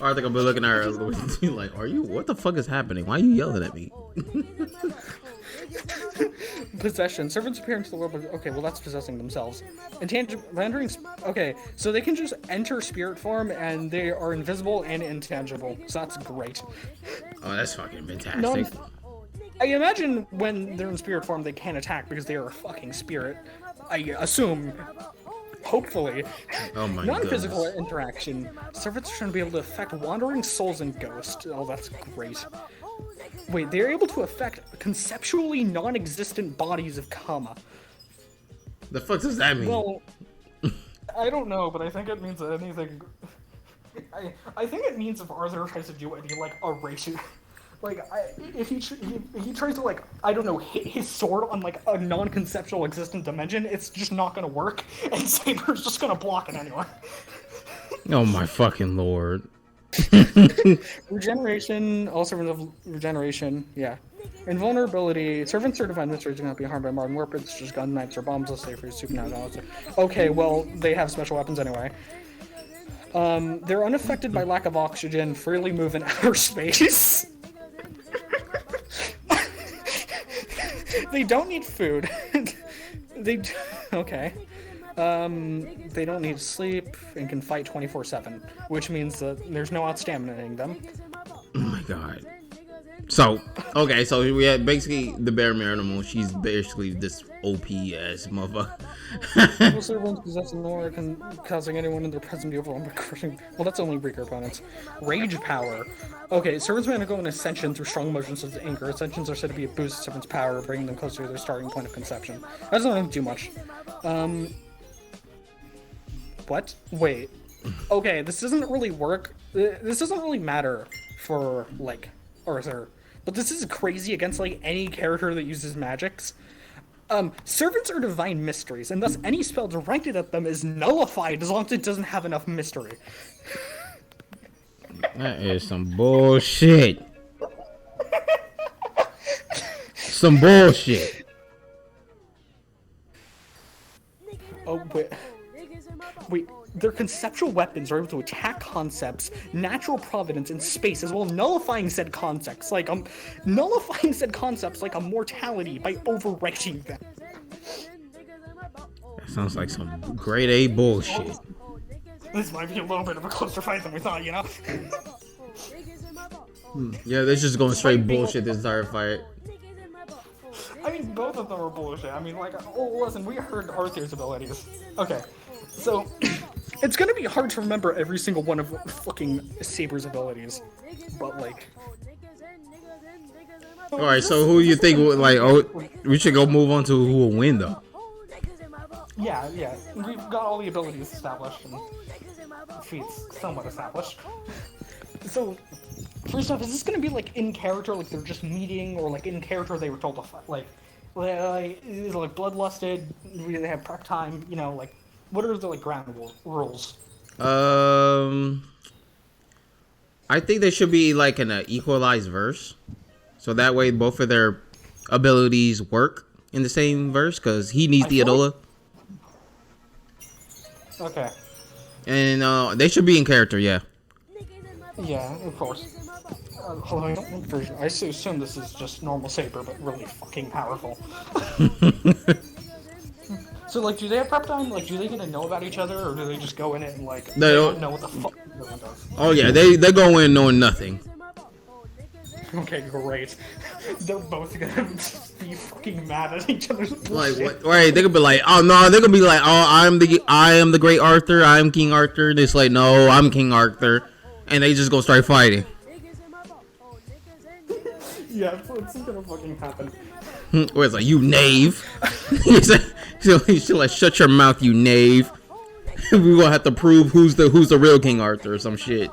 Arthur gonna be looking at her like, are you? What the fuck is happening? Why are you yelling at me? Possession. Servants appear into the world, but okay, well that's possessing themselves. Entering. Okay, so they can just enter spirit form, and they are invisible and intangible. So that's great. Oh, that's fucking fantastic. I imagine when they're in spirit form, they can't attack because they are a fucking spirit. I assume. Hopefully. Oh my Non-physical goodness. interaction. Servants are trying to be able to affect wandering souls and ghosts. Oh, that's great. Wait, they're able to affect conceptually non-existent bodies of Kama. The fuck does that mean? Well, I don't know, but I think it means anything. I think it means if Arthur tries to do any like erasure. Like, if he tries to, like, I don't know, hit his sword on, like, a non-conceptual existent dimension, it's just not gonna work, and Saber's just gonna block it anyway. Oh my fucking lord. Regeneration, all servants of regeneration, yeah. Invulnerability, servants are divine mysteries do not be harmed by modern weapons, such as gun, knives, or bombs, let's say for supernatural. Okay, well, they have special weapons anyway. They're unaffected by lack of oxygen, freely move in outer space. They don't need food. Okay. They don't need sleep and can fight 24/7, which means that there's no outstaminaing them. Oh my god. So, okay, so we had basically the bare minimum. She's basically this OP ass motherfucker. Servants possessing aura can causing anyone in their presence to be overwhelmed by crushing. Well, that's only weaker opponents. Rage power. Okay, servants may undergo an ascension through strong emotions such as anger. Ascensions are said to be a boost to servants' power, bringing them closer to their starting point of conception. That doesn't do much. What? Wait. Okay, this doesn't really work. This doesn't really matter for, like, Arthur. But this is crazy against, like, any character that uses magics. Servants are divine mysteries, and thus any spell directed at them is nullified as long as it doesn't have enough mystery. That is some bullshit. Some bullshit. Oh, wait, their conceptual weapons are able to attack concepts, natural providence, and space, as well as nullifying said concepts, like immortality by overwriting them. That sounds like some grade A bullshit. This might be a little bit of a closer fight than we thought, you know? Yeah, they're just going straight bullshit this entire fight. I mean, both of them are bullshit. I mean, like, oh, listen, we heard Arthur's abilities. Okay, so, it's gonna be hard to remember every single one of fucking Saber's abilities, but, like... Alright, so who you think would, like, oh, we should go move on to who will win, though. Yeah. We've got all the abilities established and feats somewhat established. So, first off, is this gonna be like in character, like they're just meeting, or like in character they were told to fight? Like is it like bloodlusted? Do they have prep time? You know, like what are the like ground rules? I think there should be like an equalized verse, so that way both of their abilities work in the same verse. Because he needs the Edola. Okay. And they should be in character, yeah. Yeah, of course. Hold on, I don't know the version. I assume this is just normal Saber, but really fucking powerful. So, like, do they have prep time? Like, do they get to know about each other, or do they just go in it and, like, they don't know what the fuck everyone does? Oh, yeah, they go in knowing nothing. Okay, great. They're both gonna be fucking mad at each other's bullshit. Like, what? Right, they could be like, oh, no, they could be like, oh, I am the great Arthur, I am King Arthur. And it's like, no, I'm King Arthur. And they just go start fighting. Yeah, it's gonna fucking happen. Where it's like, you knave. He's like, shut your mouth, you knave. We gonna have to prove who's the real King Arthur or some shit.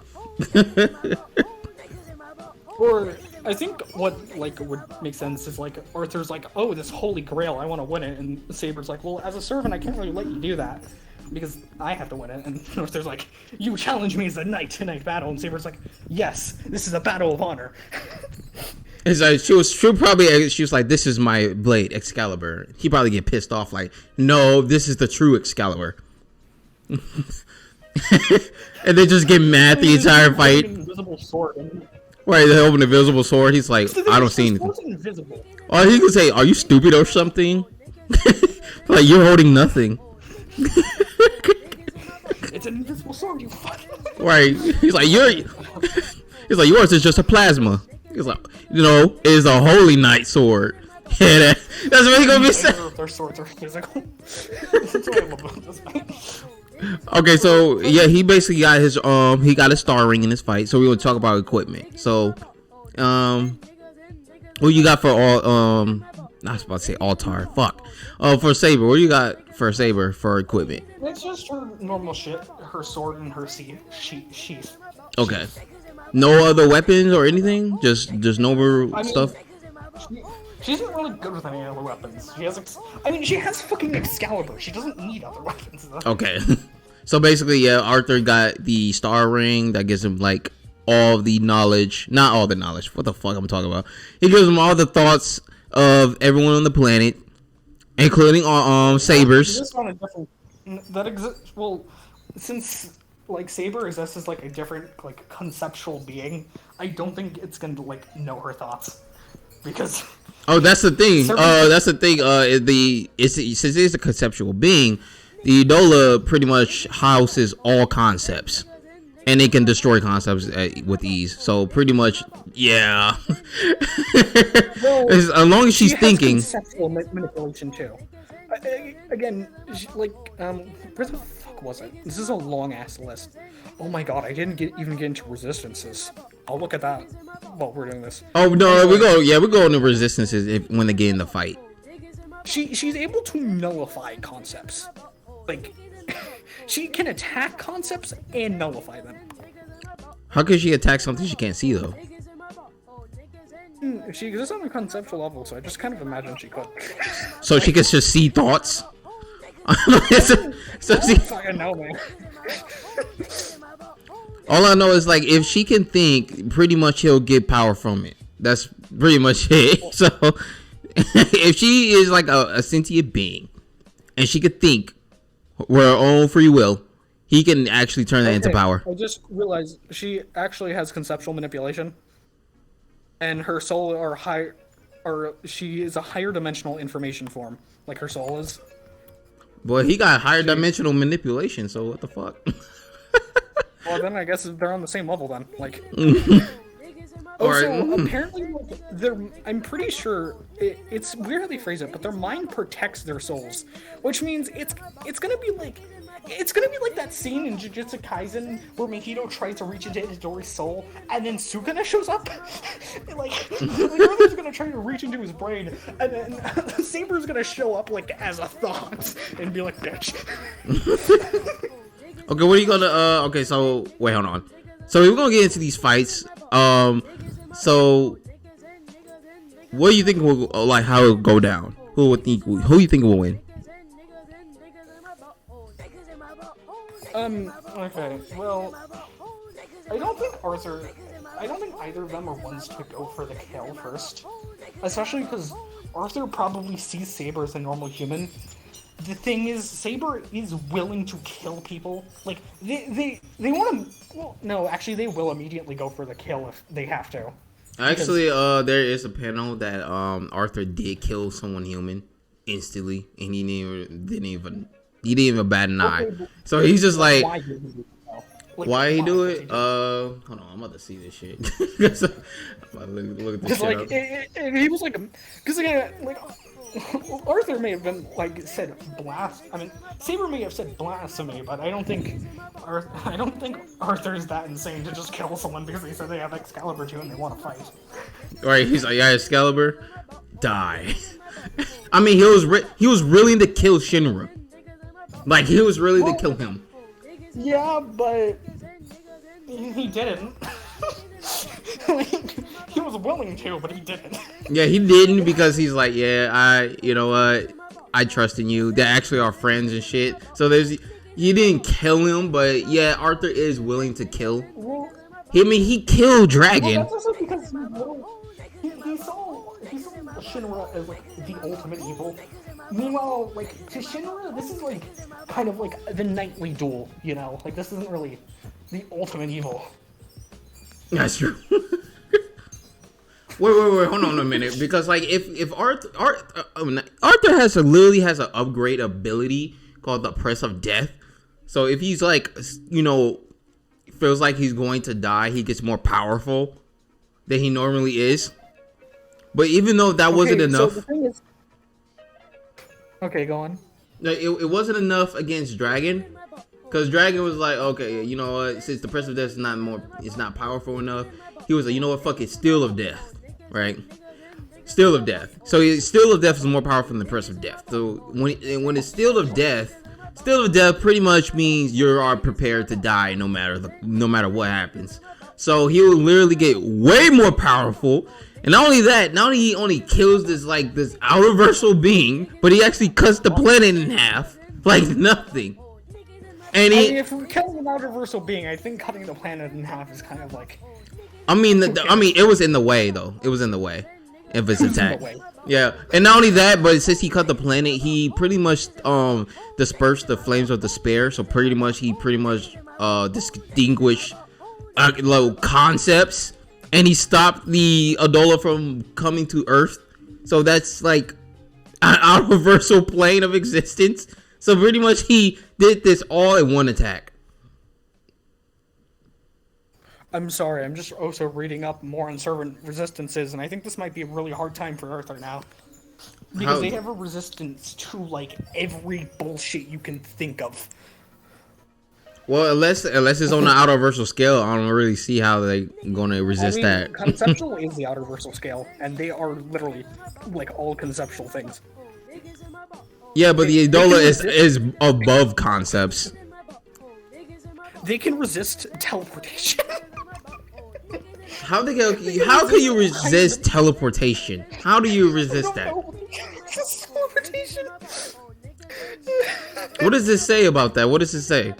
Or I think what like would make sense is like Arthur's like, oh, this holy grail, I want to win it, and Saber's like, well, as a servant, I can't really let you do that because I have to win it. And Arthur's like, you challenge me as a knight-to-knight battle, and Saber's like, yes, this is a battle of honor. It's like she was like, this is my blade, Excalibur. He probably get pissed off like, no, this is the true Excalibur. And they just get mad the entire fight. Invisible sword. Right, they open the invisible sword. He's like, I don't see anything. Invisible. Or he could say, are you stupid or something? Like, you're holding nothing. It's an invisible sword, you fucking. Right. He's like, yours is just a plasma. He's like, it is a holy knight sword. Yeah, that's what he's gonna be saying. Their swords are physical. That's what I love about this fight. Okay, so yeah, he basically got his star ring in this fight. So we will talk about equipment. So, what you got for all I was about to say altar. Fuck. For Saber, what do you got for Saber for equipment? It's just her normal shit, her sword and her sheath. Okay. No other weapons or anything? Just normal stuff? She isn't really good with any other weapons. She has fucking Excalibur. She doesn't need other weapons, though. Okay. So basically, yeah, Arthur got the star ring that gives him, like, all the knowledge. Not all the knowledge. What the fuck I'm talking about? He gives him all the thoughts of everyone on the planet, including Sabers. Just on a different... Well, since... like Saber exists as like a different like conceptual being, I don't think it's gonna like know her thoughts because that's the thing. Since it's a conceptual being, the Edola pretty much houses all concepts, and it can destroy concepts with ease. So pretty much, yeah. Well, as long as she's thinking. Conceptual manipulation too. Again, where the fuck was it? This is a long ass list. Oh my god, I didn't even get into resistances. I'll look at that while we're doing this. Oh no, anyway, we go into resistances when they get in the fight. She's able to nullify concepts. Like, she can attack concepts and nullify them. How could she attack something she can't see though? She exists on a conceptual level, so I just kind of imagine she could. So she can just see thoughts? Fucking know, man. All I know is, like, if she can think, pretty much he'll get power from it. That's pretty much it. So, if she is like a sentient being, and she could think with her own free will, he can actually turn that into power. I just realized she actually has conceptual manipulation. And her soul she is a higher dimensional information form, like her soul is. Boy, he got higher dimensional manipulation, so what the fuck? Well, then I guess they're on the same level then. Like, apparently, I'm pretty sure it's weird how they phrase it, but their mind protects their souls, which means it's gonna be like that scene in Jujutsu Kaisen where Mahito tries to reach into Itadori's soul, and then Sukuna shows up. Like Arthur's gonna try to reach into his brain, and then Saber's gonna show up like as a thought and be like, "Bitch." Okay, what are you gonna? Okay, so wait, hold on. So we're gonna get into these fights. So what do you think will like how it'll go down? Who you think will win? Okay. Well, I don't think either of them are ones to go for the kill first, especially because Arthur probably sees Saber as a normal human. The thing is, Saber is willing to kill people. Like, they want to... Well, no, actually, they will immediately go for the kill if they have to. Actually, there is a panel that Arthur did kill someone human instantly, and he didn't even bat an eye. So he's just like, why he do it? Hold on, I'm about to see this shit. I'm about to look at this shit up. He was like, because like Arthur may have been like said Saber may have said blasphemy, but I don't think Arthur's that insane to just kill someone because they said they have Excalibur too and they want to fight. Right? He's like, yeah, Excalibur, die. I mean, he was willing to kill Shinra. Like he was willing to kill him. Yeah, but he didn't. He was willing to, but he didn't. Yeah, he didn't because he's like, yeah, you know what? I trust in you. They actually are friends and shit. So he didn't kill him, but yeah, Arthur is willing to kill. Well, he killed Dragon. Well, that's also because he saw Shinra as like the ultimate evil. Meanwhile, like to Shinra, this is like kind of like the knightly duel, you know? Like this isn't really the ultimate evil. That's true. Wait, hold on a minute, because like if Arthur literally has an upgrade ability called the Press of Death. So if he's like, you know, feels like he's going to die, he gets more powerful than he normally is. But even though that wasn't enough, so the thing is... Okay, go on. It wasn't enough against Dragon, because Dragon was like, okay, you know what? Since the Press of Death is not powerful enough, he was like, you know what? Fuck it, Steel of Death. Right, Steel of Death. So Steel of Death is more powerful than the Press of Death. So when it's Steel of Death pretty much means you are prepared to die no matter what happens. So he will literally get way more powerful, and not only that, not only he only kills this outerversal being, but he actually cuts the planet in half like nothing. And if we're killing an outerversal being, I think cutting the planet in half is kind of like... I mean, it was in the way, though. It was in the way of his attack. Yeah, and not only that, but since he cut the planet, he pretty much dispersed the flames of despair. So he distinguished low concepts, and he stopped the Edola from coming to Earth. So that's like an out-reversal plane of existence. So pretty much he did this all in one attack. I'm sorry, I'm just also reading up more on servant resistances, and I think this might be a really hard time for Arthur now. Because they have a resistance to, like, every bullshit you can think of. Well, unless it's on the outer-versal scale, I don't really see how they're gonna resist that. Conceptual is the outer-versal scale, and they are literally, like, all conceptual things. Yeah, but the Edola is above concepts. They can resist teleportation. How can you resist teleportation? How do you resist that? Teleportation. What does this say about that? What does it say?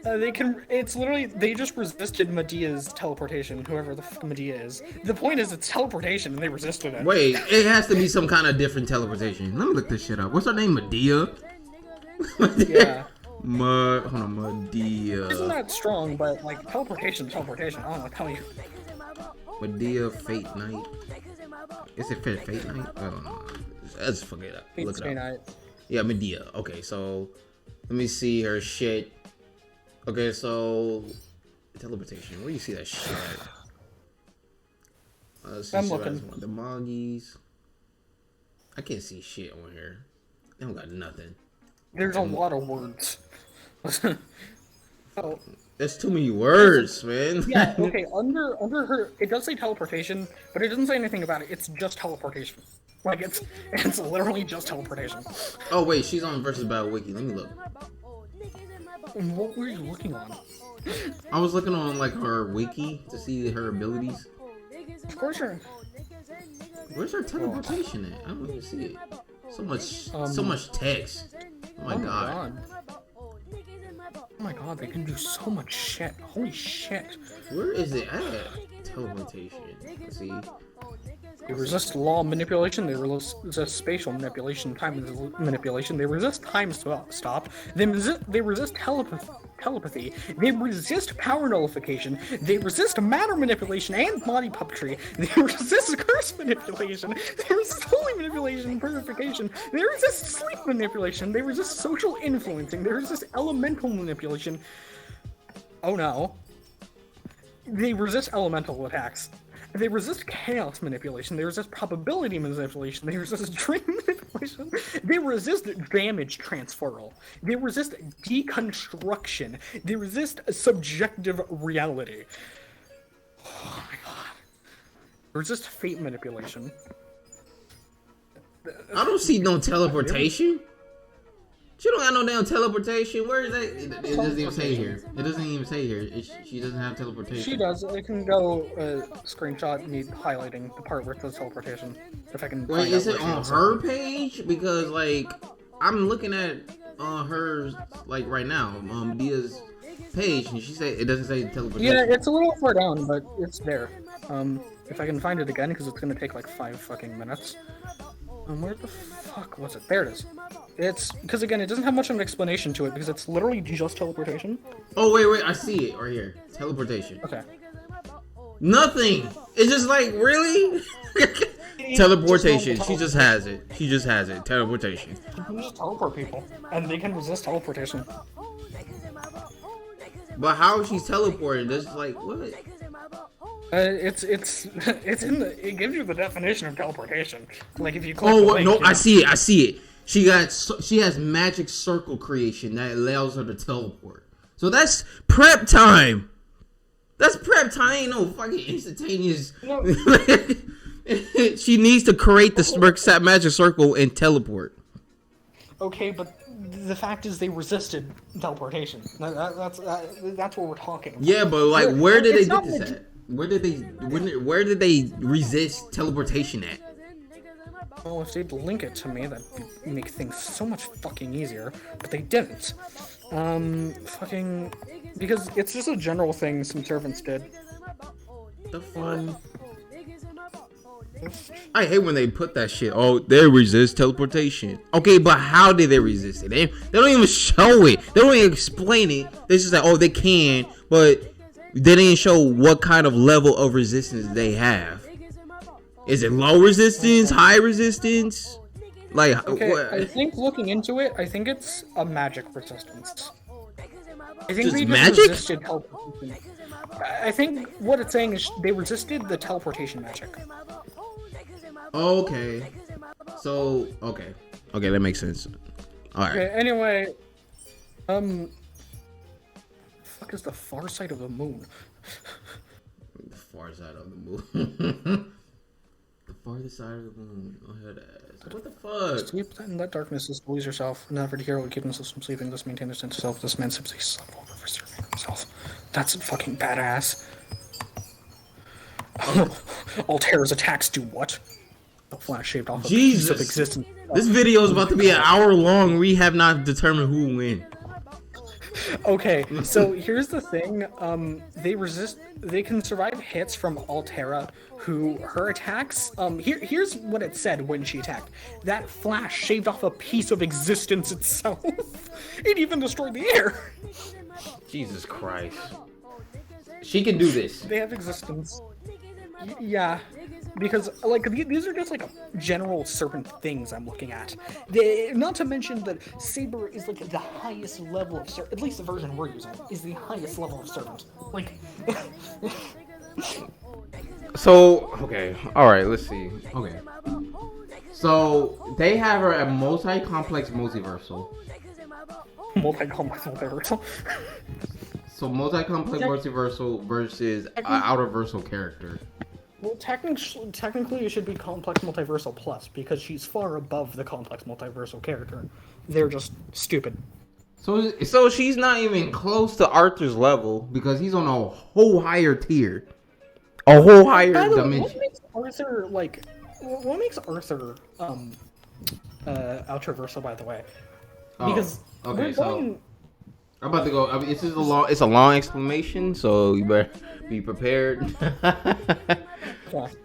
They can. It's literally they just resisted Medea's teleportation. Whoever the fuck Medea is. The point is, it's teleportation, and they resisted it. Wait, it has to be some kind of different teleportation. Let me look this shit up. What's her name? Medea. Yeah. Hold on, Medea. Isn't that strong? But like teleportation. I don't know what to tell you. Medea Fate Night. Is it Fate Night? I don't know. Let's fuck it up. Look it up. Yeah, Medea. Okay, so let me see her shit. Okay, so teleportation. Where do you see that shit at? I'm looking. The Moggies. I can't see shit on here. They don't got nothing. There's a lot of words. Oh. That's too many words, man. Yeah, okay, under her, it does say teleportation, but it doesn't say anything about it. It's just teleportation. Like, it's literally just teleportation. Oh wait, she's on versus Battle Wiki. Let me look. What were you looking on? I was looking on like her wiki to see her abilities. Of course you're... Where's her teleportation at? I don't even see it. So much text. Oh my god. Oh my god, they can do so much shit. Holy shit. Where is it at? Teleportation. Let's see. They resist law manipulation, they resist spatial manipulation, time manipulation, they resist time stop, they resist telepathy, they resist power nullification, they resist matter manipulation and body puppetry, they resist curse manipulation, they resist holy manipulation and purification, they resist sleep manipulation, they resist social influencing, they resist elemental manipulation. Oh no. They resist elemental attacks. They resist chaos manipulation, they resist probability manipulation, they resist dream manipulation, they resist damage transferal, they resist deconstruction, they resist subjective reality. Oh my god. They resist fate manipulation. I don't see no teleportation. She don't got no damn teleportation. Where is that? It doesn't even say here. It doesn't even say here. She doesn't have teleportation. She does. I can go screenshot me highlighting the part where it says teleportation. If I can. Wait, is it on her page? Because like I'm looking at her like right now, Dia's page, and she said it doesn't say teleportation. Yeah, it's a little far down, but it's there. If I can find it again, because it's gonna take like 5 fucking minutes. Where the fuck was it? There it is. It's because again, it doesn't have much of an explanation to it because it's literally just teleportation. Oh wait, I see it right here. Teleportation. Okay. Nothing. It's just like really. Teleportation. She just has it. She just has it. Teleportation. You can just teleport people, and they can resist teleportation. But how is she teleporting? That's like what? It's in the. It gives you the definition of teleportation. Like if you click. Oh no! I see it. I see it. She has magic circle creation that allows her to teleport. So that's prep time. That's prep time. Ain't no fucking instantaneous. No. She needs to create the magic circle and teleport. Okay, but the fact is they resisted teleportation. That's what we're talking about. Yeah, but like, where did they get this at? Where did they resist teleportation at? Well, if they'd link it to me, that'd make things so much fucking easier. But they didn't. Because it's just a general thing some servants did. The fuck? I hate when they put that shit. Oh, they resist teleportation. Okay, but how did they resist it? They don't even show it. They don't even explain it. They just say, oh, they can, but they didn't show what kind of level of resistance they have. Is it low resistance, high resistance? Like, okay, what? I think looking into it, I think it's a magic resistance. I think Just they magic? resisted teleportation. I think what it's saying is they resisted the teleportation magic. Okay. So, okay, that makes sense. All right. Okay, anyway, the fuck is the far side of the moon? The far side of the moon. The farthest side of the moon. Oh, head ass. What the fuck? Sleep and let darkness lose yourself. Never to hear what keep himself from sleeping. Thus maintain his sense of self. This man simply slept over preserving himself. That's fucking badass. Altera's attacks do what? A flash shaped off a piece of existence. This video is about to be an hour long. We have not determined who will win. Okay, so here's the thing. They can survive hits from Altera, who her attacks. Here's what it said when she attacked. That flash shaved off a piece of existence itself. It even destroyed the air. Jesus Christ. She can do this. They have existence. Yeah. Because, like, these are just, like, general serpent things I'm looking at. Not to mention that Saber is, like, the highest level of serpent, at least the version we're using, is the highest level of serpent. Like... So, okay. Alright, let's see. Okay. So, they have her at multi-complex multiversal. Multi-complex multiversal. So multi-complex multiversal versus outerversal character. Well, technically, it should be complex multiversal plus because she's far above the complex multiversal character. They're just stupid. So she's not even close to Arthur's level because he's on a whole higher tier, a whole higher dimension. What makes Arthur What makes Arthur ultraversal? By the way, because I'm about to go. I mean, it's a long explanation, so you better be prepared.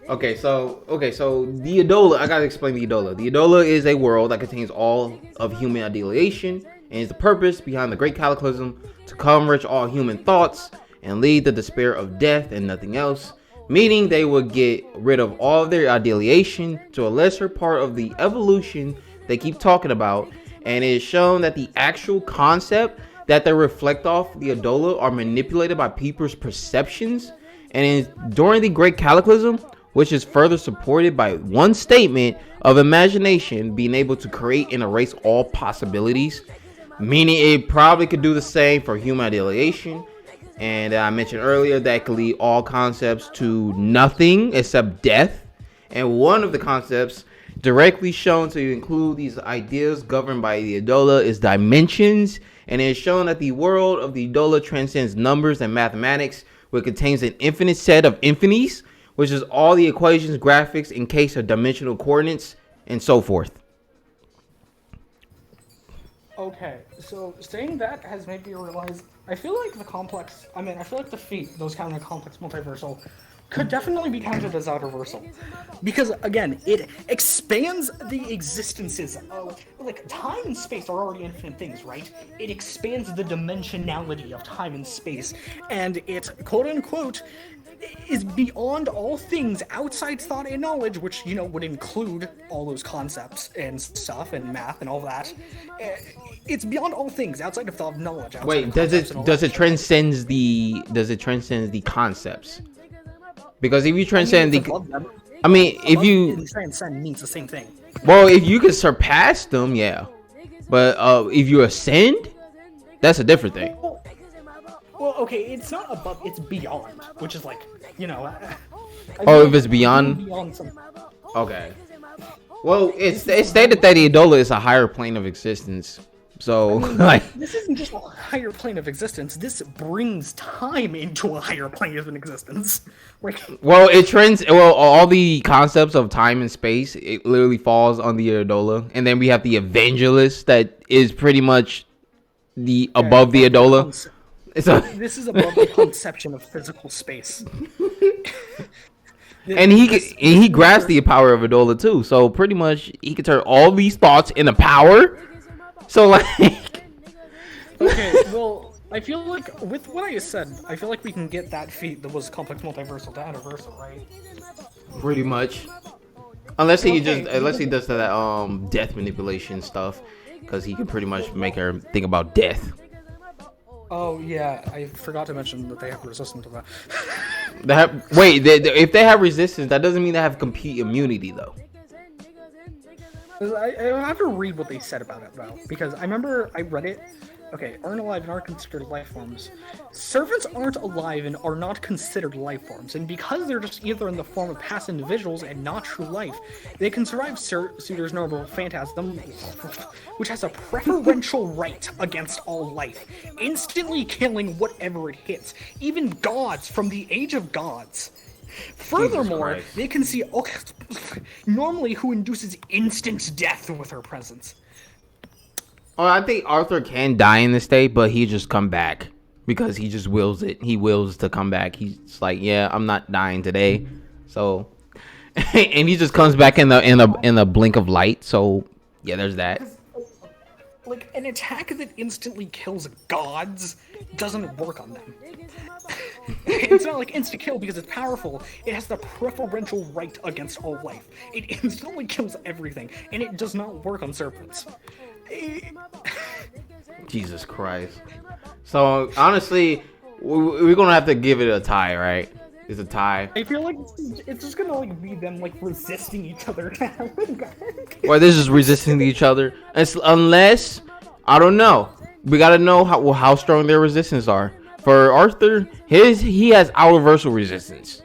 Okay, so the Edola. I gotta explain the Edola. The Edola is a world that contains all of human ideation, and is the purpose behind the great cataclysm to converge all human thoughts and lead the despair of death and nothing else. Meaning they would get rid of all of their ideation to a lesser part of the evolution they keep talking about, and it is shown that the actual concept that they reflect off the Edola are manipulated by people's perceptions, and during the Great Cataclysm, which is further supported by one statement of imagination being able to create and erase all possibilities, meaning it probably could do the same for human ideation. And I mentioned earlier that could lead all concepts to nothing except death. And one of the concepts directly shown to include these ideas governed by the Edola is dimensions. And it is shown that the world of the Edola transcends numbers and mathematics, which contains an infinite set of infinities, which is all the equations, graphics, in case of dimensional coordinates, and so forth. Okay, so saying that has made me realize, I feel like the feat, those kind of complex multiversal, could definitely be counted as outerversal. Because, again, it expands the existences of, like, time and space are already infinite things, right? It expands the dimensionality of time and space, and it, quote-unquote, is beyond all things outside thought and knowledge, which, would include all those concepts and stuff and math and all that. It's beyond all things outside of thought and knowledge. Wait, does it transcend the concepts? Because if you transcend if you transcend means the same thing. Well, if you can surpass them, yeah. But if you ascend, that's a different thing. Well, okay, it's not above, it's beyond, which is like, if it's beyond okay. Well, it's stated that the Edola is a higher plane of existence. So, this isn't just a higher plane of existence. This brings time into a higher plane of existence. All the concepts of time and space, it literally falls on the Edola, and then we have the Evangelist that is pretty much above the Edola. This is above the conception of physical space. And he grasps the power of Edola too. So pretty much he can turn all these thoughts into power. So okay, well, I feel like with what I just said, I feel like we can get that feat that was complex multiversal to outerversal, right? Pretty much. Unless he does that death manipulation stuff, because he can pretty much make her think about death. Oh yeah, I forgot to mention that they have resistance to that. If they have resistance, that doesn't mean they have complete immunity though. I have to read what they said about it though, because I remember I read it. Okay, aren't alive and aren't considered life forms. Servants aren't alive and are not considered life forms, and because they're just either in the form of past individuals and not true life, they can survive Suitor's noble phantasm, which has a preferential right against all life, instantly killing whatever it hits, even gods from the age of gods. Furthermore, they can see normally who induces instant death with her presence. Oh, I think Arthur can die in this state, but he just come back because he just wills it. He wills to come back. He's like, yeah, I'm not dying today. So, and he just comes back in the blink of light. So, yeah, there's that. Like an attack that instantly kills gods doesn't work on them. It's not like insta kill because it's powerful. It has the preferential right against all life. It instantly kills everything, and it does not work on serpents. Jesus Christ. So honestly, we're gonna have to give it a tie, right? It's a tie. I feel like it's just gonna be them resisting each other. Or they're just resisting each other. Unless I don't know. We gotta know how strong their resistance are. For Arthur, he has universal resistance,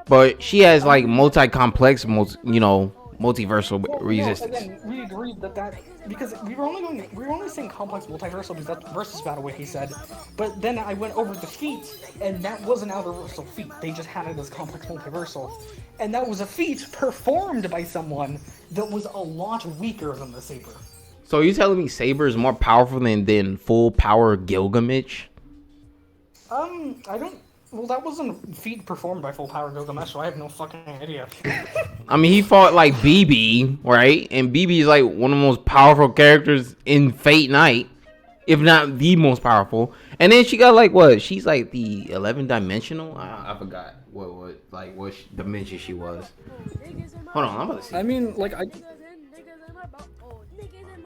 but she has like multi-complex, multiversal Well, no, resistance. again, we agreed that because we were only saying complex multiversal because that's versus battle what he said, but then I went over the feat and that was an universal feat. They just had it as complex multiversal, and that was a feat performed by someone that was a lot weaker than the Saber. So you telling me Saber is more powerful than full power Gilgamesh? I don't. Well, that wasn't a feat performed by full power Gilgamesh, so I have no fucking idea. I mean, he fought like BB, right? And BB is like one of the most powerful characters in Fate Night, if not the most powerful. And then she got like what? She's like the 11 dimensional. I forgot what dimension she was. Hold on, I'm about to see. I mean, like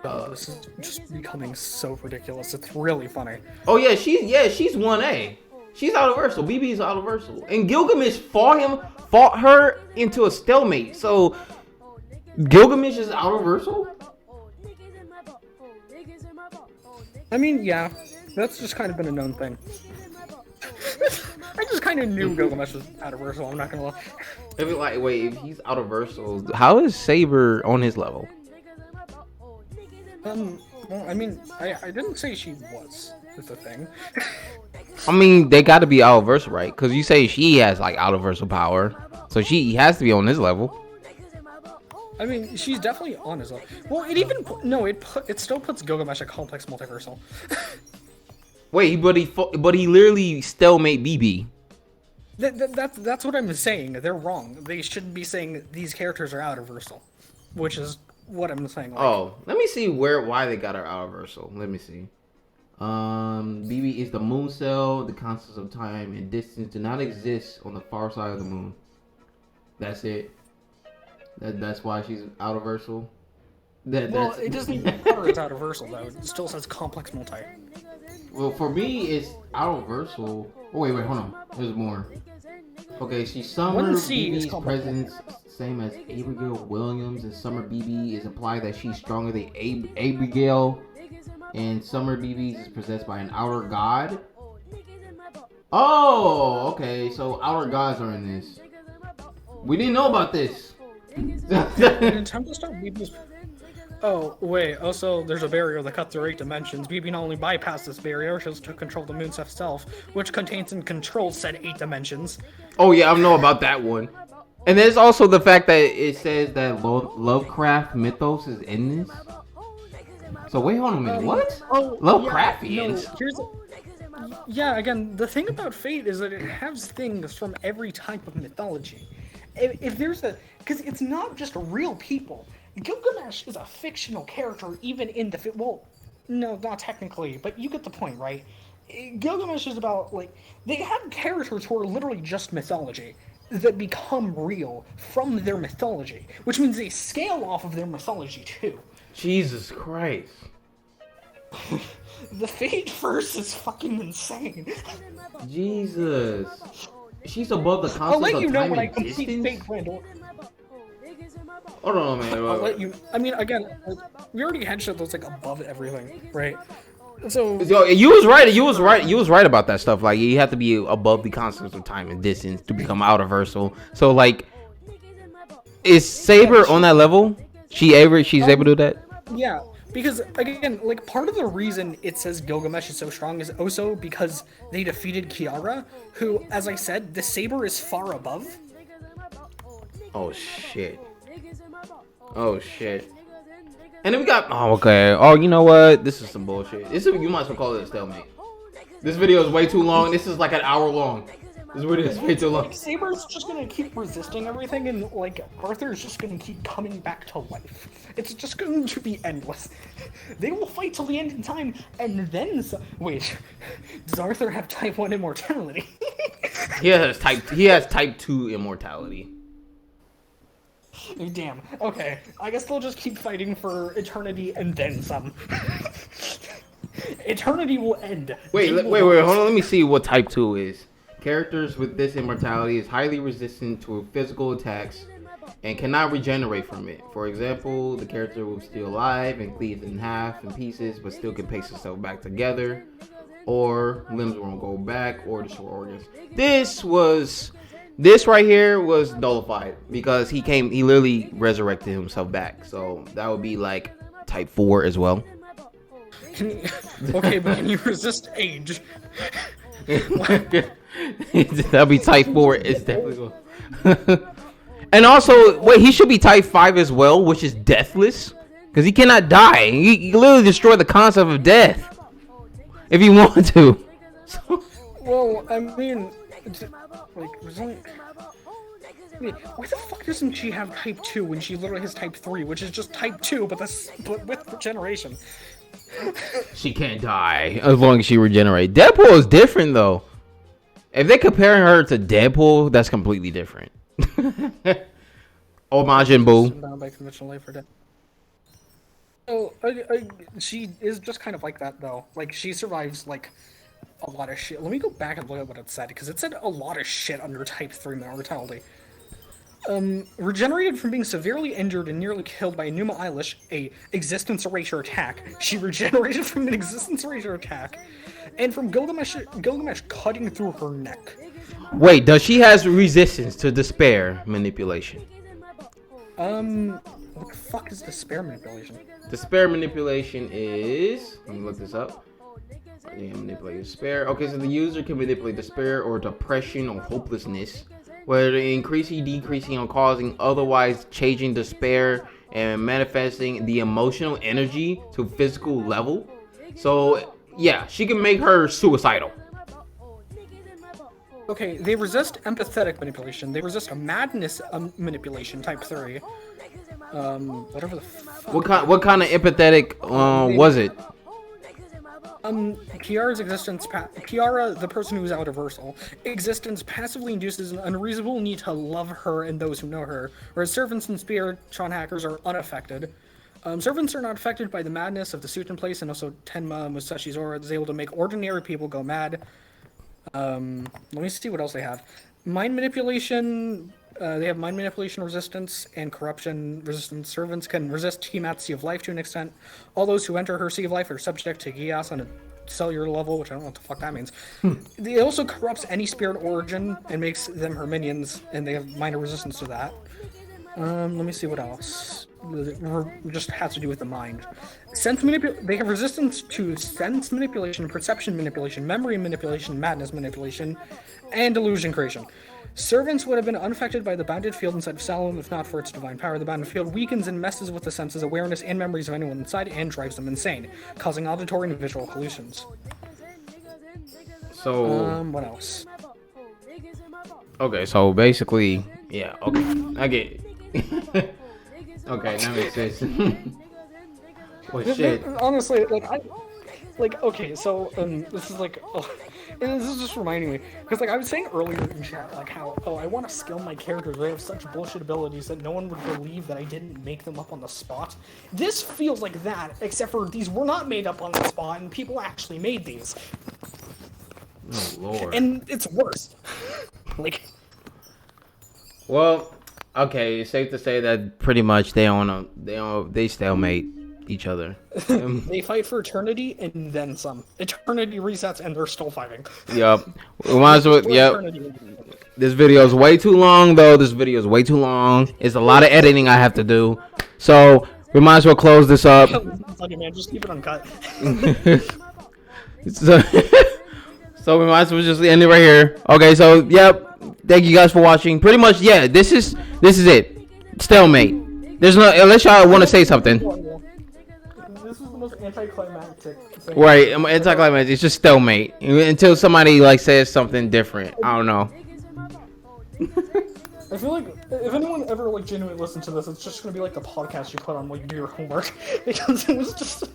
this is just becoming so ridiculous. It's really funny. Oh yeah, she's 1A. She's universal. BB's universal. And Gilgamesh fought her into a stalemate. So Gilgamesh is universal? I mean, yeah. That's just kind of been a known thing. I just kind of knew Gilgamesh was universal, I'm not gonna lie. If he's universal, how is Saber on his level? Well, I mean, I didn't say she was. Is the thing. I mean, they got to be universal, right? Because you say she has like universal power, so she has to be on his level. I mean, she's definitely on his level. Well, it still puts Gilgamesh at complex multiversal. Wait, but he literally stalemate BB. That's what I'm saying. They're wrong. They shouldn't be saying these characters are universal, which is what I'm saying. Like, oh, let me see why they got her universal. Let me see. BB is the moon cell. The constants of time and distance do not exist on the far side of the moon. That's it. That's why she's universal. Well, it doesn't even matter it's universal though. It still says complex multi. Well, for me, it's universal. Oh wait, hold on. There's more. Okay, she's Summer BB's presence, same as Abigail Williams, and Summer BB is implied that she's stronger than Abigail. And Summer BB is possessed by an outer god. Oh, okay. So outer gods are in this. We didn't know about this. Oh, wait. Also, there's a barrier that cuts through 8 dimensions. BB not only bypassed this barrier, she has to control the moon's itself, which contains and controls said 8 dimensions. Oh, yeah, I know about that one. And there's also the fact that it says that Lovecraft mythos is in this. So wait, hold on a minute. What? Oh, Lovecraftians? Yeah, again, the thing about Fate is that it has things from every type of mythology. If there's because it's not just real people. Gilgamesh is a fictional character, even in the well, no, not technically, but you get the point, right? Gilgamesh is about they have characters who are literally just mythology that become real from their mythology, which means they scale off of their mythology too. Jesus Christ. The Fate verse is fucking insane. Jesus. She's above the concept I'll let you of know time when I and complete distance? Fate Randall. Hold on, man. I'll let you. I mean, again, we already had shit that's above everything, right? So you was right. You was right about that stuff. Like you have to be above the concepts of time and distance to become universal. So is Saber on that level? She's able to do that? Yeah, because again, part of the reason it says Gilgamesh is so strong is also because they defeated Kiara, who, as I said, the Saber is far above. Oh shit. And then we got okay. Oh, you know what? This is some bullshit. You might as well call it a stalemate. This video is way too long. This is like an hour long. This video is way too long. Saber's just gonna keep resisting everything, and Arthur's just gonna keep coming back to life. It's just going to be endless. They will fight till the end of time, and then wait, does Arthur have type 1 immortality? He has type 2 immortality. Damn. Okay. I guess they'll just keep fighting for eternity and then some. Eternity will end. Wait. Hold on. Let me see what type 2 is. Characters with this immortality is highly resistant to physical attacks and cannot regenerate from it. For example, the character will be still alive and cleaved in half and pieces, but still can paste itself back together. or limbs won't go back, or destroy organs. This right here was nullified because he literally resurrected himself back. So that would be like type 4 as well. Okay, but can you resist age? That'd be type 4. It's definitely going. And also, wait, he should be type 5 as well, which is deathless, because he cannot die. He literally destroy the concept of death if he wanted to. Well, I mean, like, why the fuck doesn't she have type 2 when she literally has type 3, which is just type 2, but with regeneration? She can't die as long as she regenerates. Deadpool is different though. If they're comparing her to Deadpool, that's completely different. Oh, Majin Buu. Bound by conventional life or death. Oh, she is just kind of like that though. Like she survives like a lot of shit. Let me go back and look at what it said, because it said a lot of shit under type 3 mortality. Regenerated from being severely injured and nearly killed by a Numa Eilish, a existence erasure attack. She regenerated from an existence erasure attack, and from Gilgamesh cutting through her neck. Wait, does she has resistance to despair manipulation? What the fuck is despair manipulation? Despair manipulation is... Let me look this up. Yeah, manipulate despair. Okay, so the user can manipulate despair or depression or hopelessness, whether increasing, decreasing, or causing otherwise changing despair and manifesting the emotional energy to physical level. So, yeah, she can make her suicidal. Okay, they resist empathetic manipulation. They resist a madness manipulation, type 3. Whatever the fuck. What kind of empathetic was it? Kiara's existence, Kiara, the person who's out of Versal, existence passively induces an unreasonable need to love her and those who know her, whereas servants and Spiritron hackers are unaffected. Servants are not affected by the madness of the suit in place, and also Tenma Musashi's aura is able to make ordinary people go mad. Let me see what else they have. Mind manipulation. They have mind manipulation resistance and corruption resistance. Servants can resist Tiamat's Sea of Life to an extent. All those who enter her Sea of Life are subject to Gias on a cellular level, which I don't know what the fuck that means. It also corrupts any spirit origin and makes them her minions, and they have minor resistance to that. Let me see what else. It just has to do with the mind. They have resistance to sense manipulation, perception manipulation, memory manipulation, madness manipulation, and illusion creation. Servants would have been unaffected by the bounded field inside of Salem if not for its divine power. The bounded field weakens and messes with the senses, awareness, and memories of anyone inside and drives them insane, causing auditory and visual hallucinations. So... what else? Okay, so basically... Yeah, okay. I get it. Okay, that makes sense. Well, shit. Honestly, okay, so, this is like... And this is just reminding me, because like I was saying earlier in chat, like how, I want to skill my characters, they have such bullshit abilities that no one would believe that I didn't make them up on the spot. This feels like that, except for these were not made up on the spot, and people actually made these. Oh, Lord. And it's worse. Like... Well, okay, it's safe to say that pretty much they stalemate each other. They fight for eternity and then some. Eternity resets and they're still fighting. Yep. We might as well, yep. This video is way too long, though. This video is way too long. It's a lot of editing I have to do. So we might as well close this up. Okay, man, just keep it uncut. So we might as well just end it right here. Okay, so yep. Thank you guys for watching. Pretty much, yeah. This is it. Stalemate. There's no, unless y'all want to say something. This is the most anticlimactic thing. Right, anticlimactic. It's just stalemate until somebody like says something different. I don't know. I feel like if anyone ever like genuinely listens to this, it's just gonna be like the podcast you put on while you do your homework, because it was just.